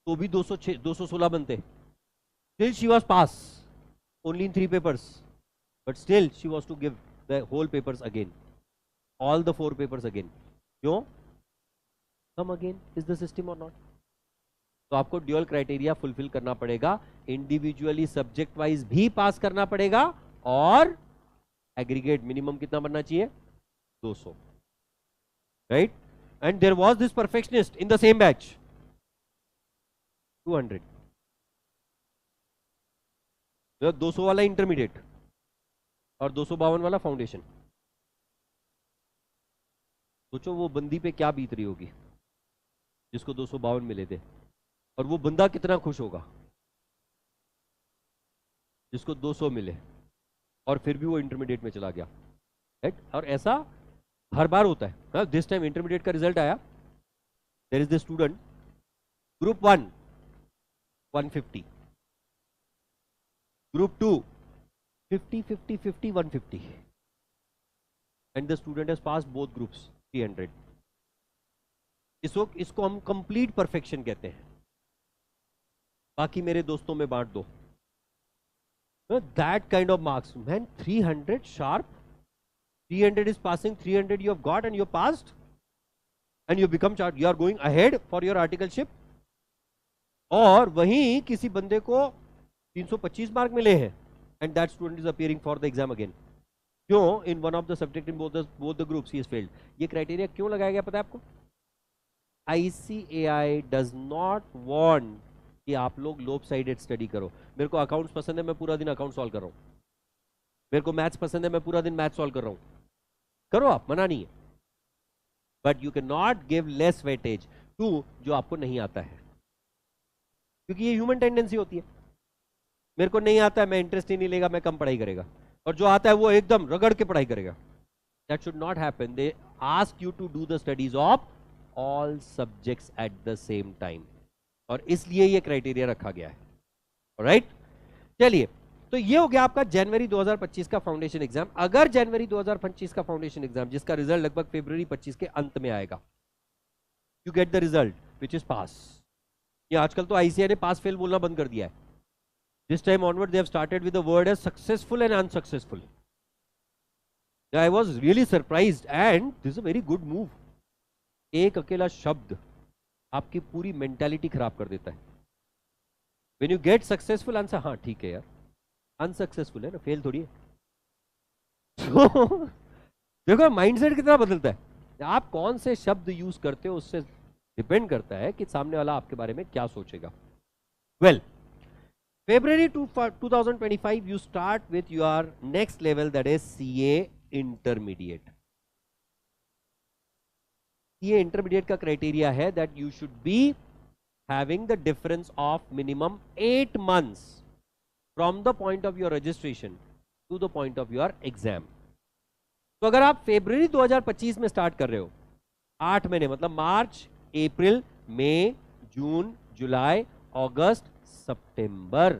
Speaker 1: तो भी 216 बनते. Still she was pass only in 3 papers, but still she was to give the whole papers again, all the 4 papers again. क्यों? Come again, is the system or not? तो आपको ड्यूअल क्राइटेरिया फुलफिल करना पड़ेगा, individually subject wise भी पास करना पड़ेगा, और aggregate minimum कितना बनना चाहिए, 200, right. And there was this perfectionist in the same batch, 200, 200 वाला इंटरमीडिएट और 252 वाला फाउंडेशन. सोचो वो बंदी पे क्या बीत रही होगी जिसको 252 मिले थे, और वो बंदा कितना खुश होगा जिसको 200 मिले और फिर भी वो इंटरमीडिएट में चला गया, राइट. और ऐसा हर बार होता है. दिस टाइम इंटरमीडिएट का रिजल्ट आया, there is the student group 1 150, group 2 50 50 50 150, and the student has pass both groups 300. इसको हम कंप्लीट परफेक्शन कहते हैं. बाकी मेरे दोस्तों में बांट दो. That kind of marks, man. 300 sharp, 300 is passing, 300 you have got and you have passed, and you become charged. You are going ahead for your articleship. और वहीं किसी बंदे को 325 मार्क मिले हैं, and that student is appearing for the exam again. क्यों? In one of the subject in both the groups he has failed. ये criteria क्यों लगाया गया पता है आपको? ICAI does not want कि आप लोग लोप साइडेड स्टडी करो. मेरे को अकाउंट्स पसंद है, मैं पूरा दिन अकाउंट सॉल्व कर रहा हूं. मेरे को मैथ्स पसंद है, मैं पूरा दिन मैथ्स सॉल्व कर रहा हूं. करो, आप, मना नहीं है. But you can not give less weightage to जो आपको नहीं आता है, क्योंकि ये ह्यूमन टेंडेंसी होती है. मेरे को नहीं आता है, मैं इंटरेस्ट ही नहीं लेगा, मैं कम पढ़ाई करेगा. और जो आता है वो एकदम रगड़ के पढ़ाई करेगा. That should not happen. They ask you to do the studies of all subjects at the same time, और इसलिए ये क्राइटेरिया रखा गया है. राइट. चलिए, तो ये हो गया आपका जनवरी 2025 का फाउंडेशन एग्जाम. अगर जनवरी 2025 का फाउंडेशन एग्जाम जिसका रिजल्ट लगभग फरवरी 25 के अंत में आएगा, you get the result which is pass. ये आजकल तो आईसीआई ने पास फेल बोलना बंद कर दिया है. This time onward they have started with the word as successful and unsuccessful. I was really surprised and this is a very good move. एक अकेला शब्द आपकी पूरी मेंटालिटी खराब कर देता है. When you get successful answer, हाँ ठीक है यार, अनसक्सेसफुल है ना, फेल थोड़ी है. So, देखो माइंडसेट कितना बदलता है. आप कौन से शब्द यूज करते हो उससे डिपेंड करता है कि सामने वाला आपके बारे में क्या सोचेगा. Well, February 2025 you start with your next level, that is CA Intermediate. CA Intermediate का क्राइटेरिया है that you should be having the difference of minimum 8 months from the point of your registration to the point of your exam. तो अगर आप फरवरी 2025 में start कर रहे हो, 8 महीने मतलब मार्च, अप्रैल, मई, जून, जुलाई, अगस्त, सितंबर,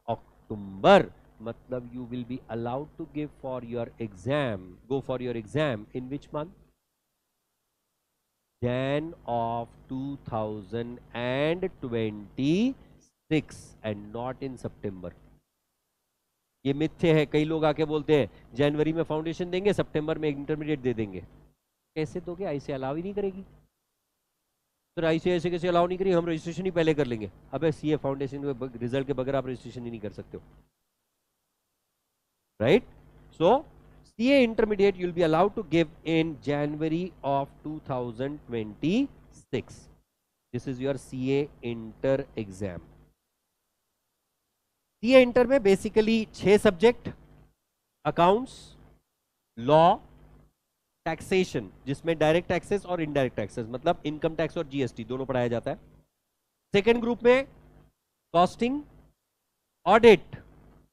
Speaker 1: अक्टूबर, मतलब you will be allowed to give for your exam, go for your exam in which month? Jan of 2026 and not in September. ये मिथ्य है. कई लोग आके बोलते हैं जनवरी में फाउंडेशन देंगे, सितंबर में इंटरमीडिएट दे देंगे. कैसे दोगे? आईसीआई अलाउ ही नहीं करेगी. तो आईसीआई ऐसे कैसे अलाउ नहीं करेगी? हम रजिस्ट्रेशन ही पहले कर लेंगे. अबे सीए फाउंडेशन के रिजल्ट के बगैर आप रजिस्ट्रेशन ही नहीं कर सकते हो, right. So CA Intermediate you'll be allowed to give in January of 2026. This is your CA Inter exam. CA Inter में basically 6 subject, accounts, law, taxation, जिसमें डायरेक्ट टैक्सेस और इनडायरेक्ट टैक्सेस मतलब इनकम टैक्स और GST दोनों पढ़ाया जाता है. Second group में costing, audit,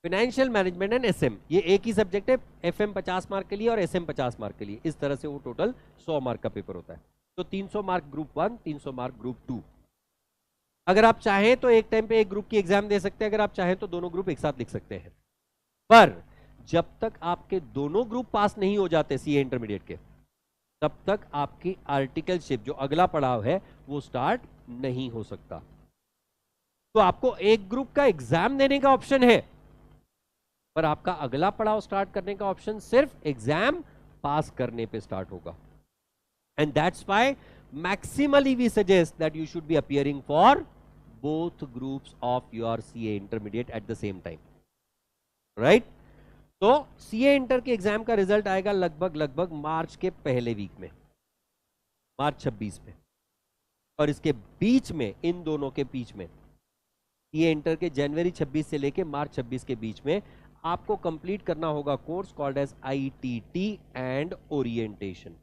Speaker 1: financial management and SM. ये एक ही सब्जेक्ट है. एफएम 50 मार्क के लिए और एसएम 50 मार्क के लिए. इस तरह से वो टोटल 100 मार्क का पेपर होता है. तो 300 मार्क ग्रुप 1, 300 मार्क ग्रुप 2. अगर आप चाहें तो एक टाइम पे एक ग्रुप की एग्जाम दे सकते हैं, अगर आप चाहें तो दोनों ग्रुप एक साथ लिख सकते हैं. पर जब तक आपके दोनों ग्रुप पास नहीं हो जाते सीए इंटरमीडिएट के, तब तक आपकी आर्टिकलशिप जो अगला पड़ाव है वो स्टार्ट नहीं हो सकता. तो आपको एक ग्रुप का एग्जाम देने का ऑप्शन है, पर आपका अगला पड़ाव स्टार्ट करने का ऑप्शन सिर्फ एग्जाम पास करने पे स्टार्ट होगा. And that's why maximally we suggest that you should be appearing for both groups of your CA intermediate at the same time, right? तो CA इंटर के एग्जाम का रिजल्ट आएगा लगभग मार्च के पहले वीक में, मार्च 26 में, और इसके बीच में, इन दोनों के बीच में, CA इंटर के जनवरी 26 से लेके मार्च 26 के बीच में आपको कंप्लीट करना होगा course called as ITT and orientation.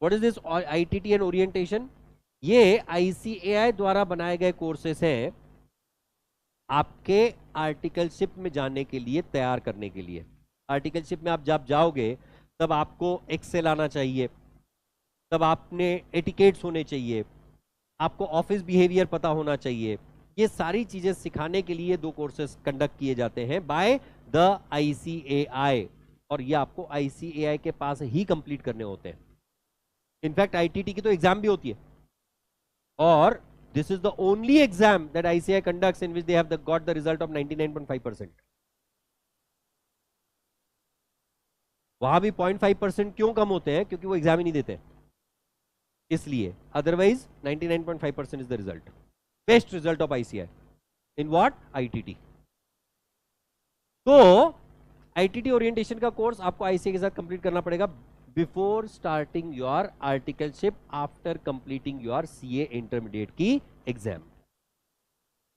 Speaker 1: What is this ITT and orientation? ये ICAI द्वारा बनाए गए कोर्सेस हैं आपके आर्टिकलशिप में जाने के लिए, तैयार करने के लिए। आर्टिकलशिप में आप जब जाओगे तब आपको एक्सेल आना चाहिए, तब आपने एटिकेट्स होने चाहिए, आपको ऑफिस बिहेवियर पता होना चाहिए। ये सारी चीजें सिखाने के लिए 2 कोर्सेस कंडक्ट किए जाते हैं बाय द ICAI, और ये आपको ICAI के पास ही कंप्लीट करने होते हैं। इनफैक्ट ITT की तो एग्जाम भी होती है, और this is the only exam that ICAI conducts in which they have got the result of 99.5%. वहां भी 0.5% क्यों कम होते हैं? क्योंकि वो एग्जाम ही नहीं देते, इसलिए। Otherwise 99.5% is the result, best result of ICAI in what? ITT। तो ITT ओरिएंटेशन का कोर्स आपको ICAI के साथ कंप्लीट करना पड़ेगा before starting your articleship, after completing your CA intermediate की एग्जाम।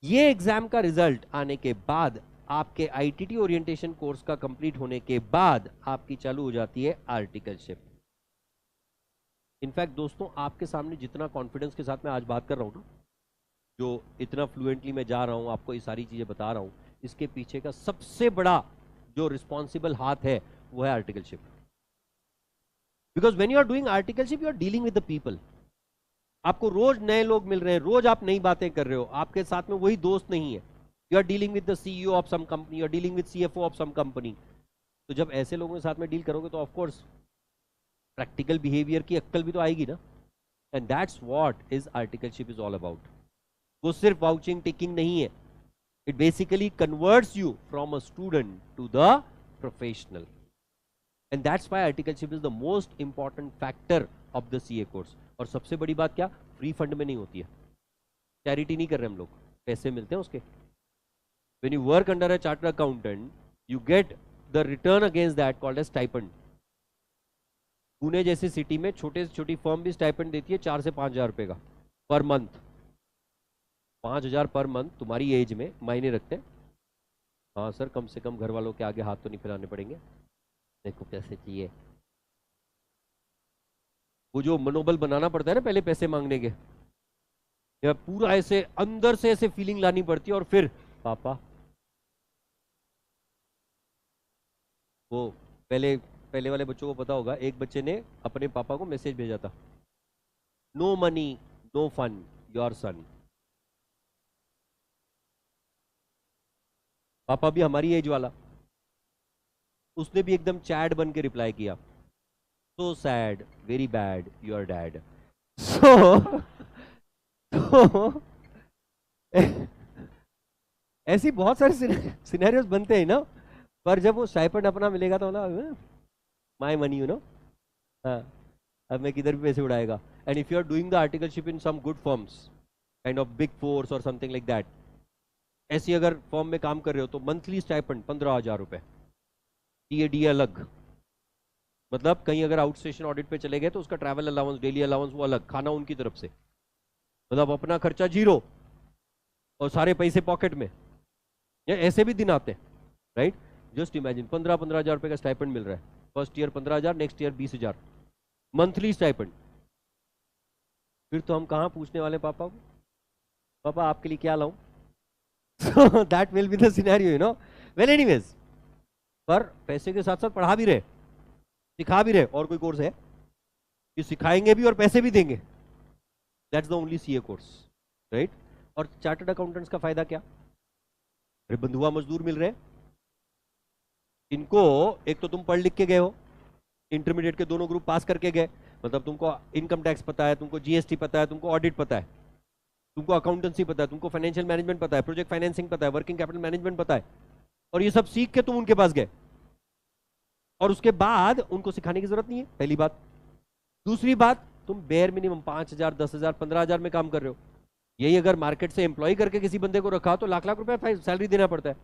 Speaker 1: ये एग्जाम का रिजल्ट आने के बाद, आपके ITT ओरिएंटेशन कोर्स का कंप्लीट होने के बाद आपकी चालू हो जाती है आर्टिकलशिप। इनफैक्ट दोस्तों, आपके सामने जितना कॉन्फिडेंस के साथ मैं आज बात कर रहा हूं ना, जो इतना फ्लुएंटली मैं जा रहा हूं, आपको ये सारी चीजें बता रहा हूं, इसके पीछे का सबसे बड़ा जो रिस्पॉन्सिबल हाथ है वो है articleship. Because when you are doing articleship, you are dealing with the people. आपको रोज नए लोग मिल रहे हैं, रोज आप नई बातें कर रहे हो, आपके साथ में वही दोस्त नहीं है। You are dealing with the CEO of some company, you are dealing with CFO of some company. तो जब ऐसे लोगों के साथ में डील करोगे तो ऑफकोर्स प्रैक्टिकल बिहेवियर की अक्कल भी तो आएगी ना। And that's what is articleship is all about. वो सिर्फ वाउचिंग टिकिंग नहीं है, it basically converts you from a student to the professional. And that's why articleship is the most important factor of the CA course. और सबसे बड़ी बात क्या, free fund में नहीं होती है, चैरिटी नहीं कर रहे हम लोग, पैसे मिलते हैं उसके। When you work under a chartered accountant, you get the return against that called as stipend. Pune जैसी सिटी में छोटे से छोटी फर्म भी स्टाइपेंड देती है 4 से 5 हजार रुपए का पर मंथ। 5,000 पर मंथ तुम्हारी एज में मायने रखते हैं। हाँ सर, कम से कम घर वालों के आगे हाथ तो नहीं फैलाने पड़ेंगे, देखो पैसे चाहिए। वो जो मनोबल बनाना पड़ता है ना पहले पैसे मांगने के, या पूरा ऐसे अंदर से ऐसे फीलिंग लानी पड़ती है, और फिर पापा, वो पहले वाले बच्चों को पता होगा, एक बच्चे ने अपने पापा को मैसेज भेजा था, no money no fun your son. पापा भी हमारी एज वाला, उसने भी एकदम चैट बन के रिप्लाई किया, so sad very bad your dad. So ऐसी बहुत सारे सिनेरियोस बनते हैं ना। पर जब वो स्टाइपेंड अपना मिलेगा तो ना, माय मनी यू नो, हाँ, अब मैं किधर भी पैसे उड़ाएगा। And if you are doing the articleship in some good firms, kind of big fours और समथिंग लाइक दैट, ऐसी अगर फर्म में काम कर रहे हो तो मंथली स्टाइपेंड 15,000 रुपए, डी अलग। मतलब कहीं अगर आउट स्टेशन ऑडिट पे चले गए तो उसका ट्रैवल अलाउंस, डेली अलाउंस वो अलग, खाना उनकी तरफ से, मतलब अपना खर्चा 0 और सारे पैसे पॉकेट में। या ऐसे भी दिन आते हैं, राइट? जस्ट इमेजिन 15,000 रुपए का स्टाइपेंड मिल रहा है, first year 15,000, next year 20,000 monthly stipend. फिर तो हम कहाँ पूछने वाले पापा को, पापा आपके लिए क्या लाऊं? So that will be the scenario, you know. Well, anyways, पर पैसे के साथ साथ पढ़ा भी रहे, सिखा भी रहे। और कोई कोर्स है कि सिखाएंगे भी और पैसे भी देंगे? That's the only CA course, right? और चार्टर्ड अकाउंटेंट्स का फायदा क्या? अरे बंधुआ मजदूर मिल रहे हैं इनको। एक तो तुम पढ़ लिख के गए हो, इंटरमीडिएट के दोनों ग्रुप पास करके गए, मतलब तुमको इनकम टैक्स पता है, तुमको GST पता है, तुमको ऑडिट पता है, तुमको अकाउंटेंसी पता है, तुमको फाइनेंशियल मैनेजमेंट पता है, प्रोजेक्ट फाइनेंसिंग पता है, वर्किंग कैपिटल मैनेजमेंट पता है, और ये सब सीख के तुम उनके पास गए, और उसके बाद उनको सिखाने की जरूरत नहीं है, पहली बात। दूसरी बात, तुम बेयर मिनिमम 5,000, 10,000, 15,000 में काम कर रहे हो। यही अगर मार्केट से एम्प्लॉय करके किसी बंदे को रखा तो लाख लाख रुपया सैलरी देना पड़ता है,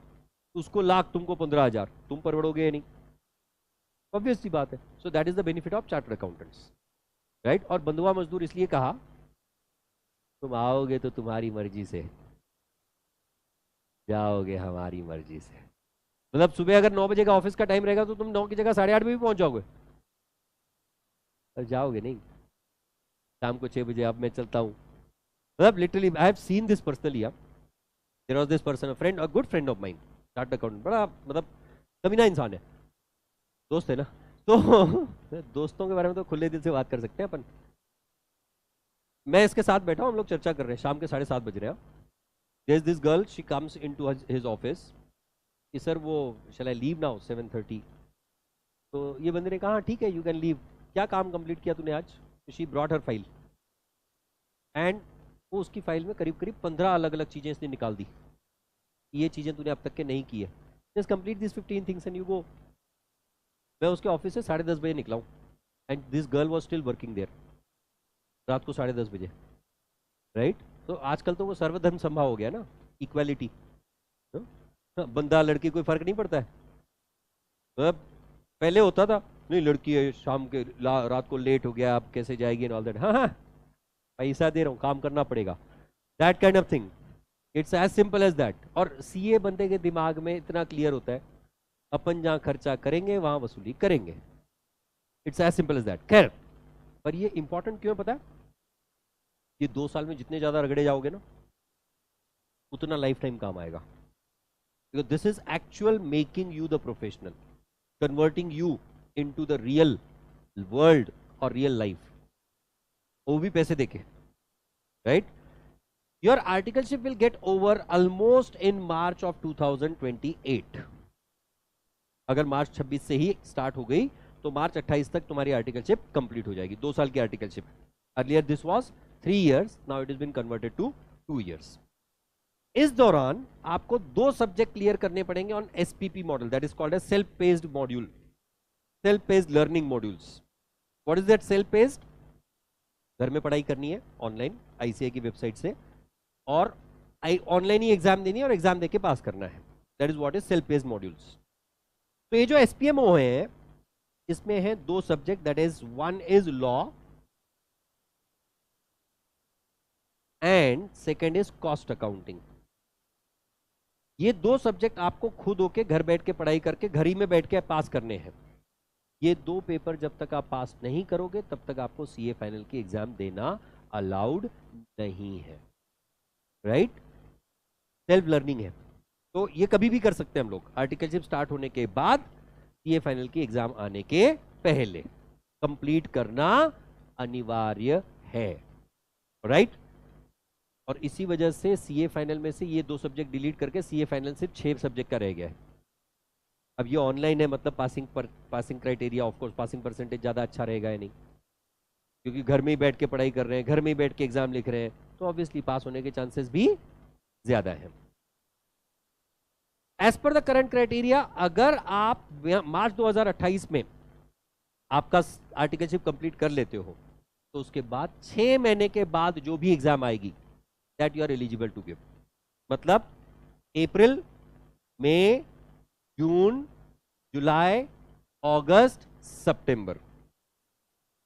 Speaker 1: उसको लाख, तुमको 15,000, तुम परवड़ोगे या नहीं? ऑब्वियस सी बात है। So that is the benefit of chartered accountants, right. और बंधुआ मजदूर इसलिए कहा, तुम आओगे तो तुम्हारी मर्जी से, जाओगे हमारी मर्जी से। मतलब सुबह अगर 9 बजे का ऑफिस का टाइम रहेगा तो तुम 9 की जगह 8:30 बजे भी पहुंच जाओगे, पर जाओगे नहीं। शाम को 6 बजे अब मैं चलता हूँ। मतलब literally I have seen this personally. There was this person, a friend, a good friend of mine, chartered accountant, बड़ा मतलब कमीना इंसान है, दोस्त है ना। तो दोस्तों के बारे में तो खुले दिल से बात कर सकते हैं अपन। मैं इसके साथ बैठा हूँ, हम लोग चर्चा कर रहे हैं, शाम के 7:30 बज रहे हैं। There is this girl, she comes into his office कि सर वो शैल आई लीव नाउ 7:30। तो ये बंदे ने कहा ठीक है यू कैन लीव, क्या काम कंप्लीट किया तूने आज? She brought her file and वो उसकी फाइल में करीब करीब 15 अलग अलग चीज़ें इसने निकाल दी, ये चीज़ें तूने अब तक के नहीं की है, just complete this 15 things and you go. मैं उसके ऑफिस से 10:30 बजे निकला हूँ and this girl was still working there, रात को 10:30 बजे, राइट। तो आजकल तो वो सर्वधर्म संभाव हो गया ना, इक्वालिटी। बंदा लड़की कोई फर्क नहीं पड़ता है। मतलब पहले होता था नहीं लड़की है शाम के रात को लेट हो गया अब कैसे जाएगी एंड ऑल दैट, हाँ हाँ पैसा दे रहा हूँ काम करना पड़ेगा, that kind of thing. It's as simple as that. और सीए बंदे के दिमाग में इतना क्लियर होता है, अपन जहाँ खर्चा करेंगे वहां वसूली करेंगे, it's as simple as that. खैर, पर ये इंपॉर्टेंट क्यों है पता है? ये 2 साल में जितने ज्यादा रगड़े जाओगे ना उतना लाइफ टाइम काम आएगा, because this is actual making you the professional, converting you into the real world और रियल लाइफ, वो भी पैसे देके, right. Your articleship will get over almost in March of 2028। अगर मार्च 26 से ही स्टार्ट हो गई तो मार्च 28 तक तुम्हारी आर्टिकलशिप कंप्लीट हो जाएगी। 2 साल की articleship, earlier this was 3 years, now it is been converted to 2 years। इस दौरान आपको 2 सब्जेक्ट क्लियर करने पड़ेंगे on SPP model, that is called as self paced module, self paced learning modules. What is that self paced? घर में पढ़ाई करनी है ऑनलाइन आईसीए की वेबसाइट से, और ऑनलाइन ही एग्जाम देनी है और एग्जाम देके पास करना है, that is what is self paced modules. तो ये जो एसपीएमओ है इसमें है 2 subject, that is one is law and second is cost accounting. ये 2 सब्जेक्ट आपको खुद होके घर बैठ के पढ़ाई करके घर ही में बैठ के पास करने हैं। ये 2 पेपर जब तक आप पास नहीं करोगे तब तक आपको सीए फाइनल की एग्जाम देना अलाउड नहीं है, राइट। सेल्फ लर्निंग है, तो ये कभी भी कर सकते हैं हम लोग, आर्टिकलशिप स्टार्ट होने के बाद, सीए फाइनल की एग्जाम आने के पहले कंप्लीट करना अनिवार्य है, राइट। और इसी वजह से सीए फाइनल में से ये 2 सब्जेक्ट डिलीट करके सीए फाइनल सिर्फ 6 सब्जेक्ट का रह गया है। अब ये ऑनलाइन है, मतलब passing criteria, of course passing percentage ज्यादा अच्छा रहेगा या नहीं, क्योंकि घर में ही बैठ के पढ़ाई कर रहे हैं, घर में ही बैठ के एग्जाम लिख रहे हैं, तो ऑब्वियसली पास होने के चांसेस भी ज्यादा है। As per the current criteria, अगर आप मार्च 2028 में आपका आर्टिकलशिप कंप्लीट कर लेते हो तो उसके बाद 6 महीने के बाद जो भी एग्जाम आएगी that you are eligible to give. मतलब अप्रैल, मई, जून, जुलाई, अगस्त, सितंबर।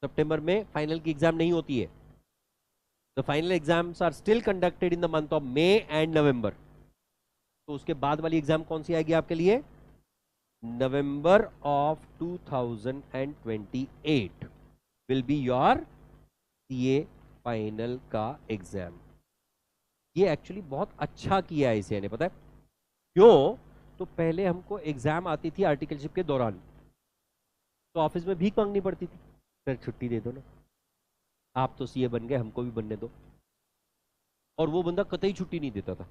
Speaker 1: सितंबर में फाइनल की एग्जाम नहीं होती है, the final exams are still conducted in the month of May and November. तो उसके बाद वाली एग्जाम कौन सी आएगी आपके लिए? November of 2028 will be your CA final का एग्जाम। ये एक्चुअली बहुत अच्छा किया है इसे ने, पता है क्यों? तो पहले हमको एग्जाम आती थी आर्टिकलशिप के दौरान, तो ऑफिस में भीख मांगनी पड़ती थी, सर छुट्टी दे दो ना, आप तो सीए बन गए हमको भी बनने दो। और वो बंदा कतई छुट्टी नहीं देता था।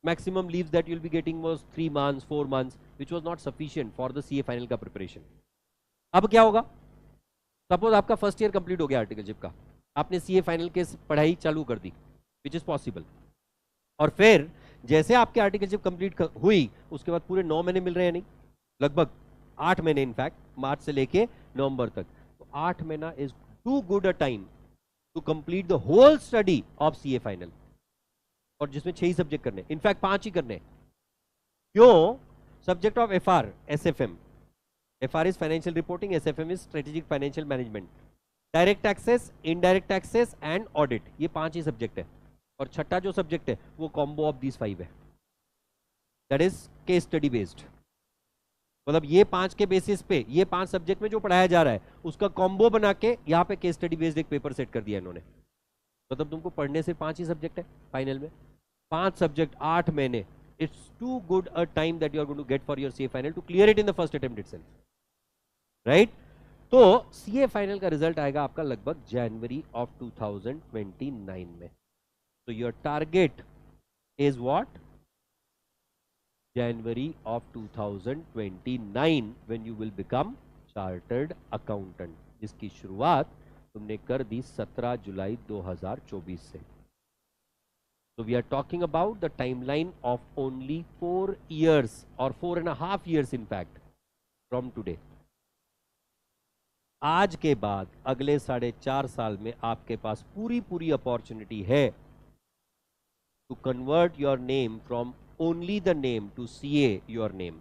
Speaker 1: Maximum leaves that you will be getting was 3 months 4 months which was not sufficient for the CA final का प्रिपरेशन। अब क्या होगा? सपोज आपका फर्स्ट ईयर कंप्लीट हो गया आर्टिकलशिप का, आपने सीए फाइनल के पढ़ाई चालू कर दी, विच इज पॉसिबल, और फिर जैसे आपके आर्टिकलशिप कंप्लीट हुई उसके बाद पूरे 9 महीने मिल रहे हैं, नहीं लगभग 8 महीने, इनफैक्ट मार्च से लेके नवंबर तक, तो 8 महीना is too good a time to complete the whole study of CA final. और जिसमें 6 ही सब्जेक्ट करने, इनफैक्ट 5 ही करने। क्यों? Subject of FR, SFM, FR is financial reporting, SFM is strategic financial management, direct taxes, indirect taxes and audit, ये 5 ही subject है। और छठा जो सब्जेक्ट है वो कॉम्बो ऑफ दीज 5 है, that is case study based. मतलब ये 5 के बेसिस पे, ये 5 सब्जेक्ट में जो पढ़ाया जा रहा है उसका कॉम्बो बना के यहाँ पे केस स्टडी बेस्ड एक पेपर सेट कर दिया इन्होंने। मतलब तुमको पढ़ने से 5 ही सब्जेक्ट है फाइनल में, 5 सब्जेक्ट 8 महीने, it's too good a time that you are going to get for your CA final to clear it in the first attempt itself, right? तो सीए फाइनल का रिजल्ट आएगा आपका लगभग जनवरी ऑफ 2029 में। तो your target is what? January of 2029 when you will become chartered accountant, जिसकी शुरुआत तुमने कर दी 17 जुलाई 2024 से। So we are talking about the timeline of only 4 years or 4.5 years in fact from today. आज के बाद अगले 4.5 साल में आपके पास पूरी अपॉर्चुनिटी है to convert your name from only the name to CA your name,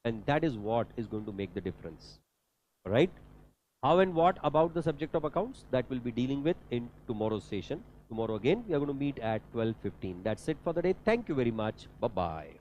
Speaker 1: and that is what is going to make the difference, right? How and what about the subject of accounts, that will be dealing with in tomorrow's session. Tomorrow again we are going to meet at 12:15. That's it for the day. Thank you very much. Bye bye.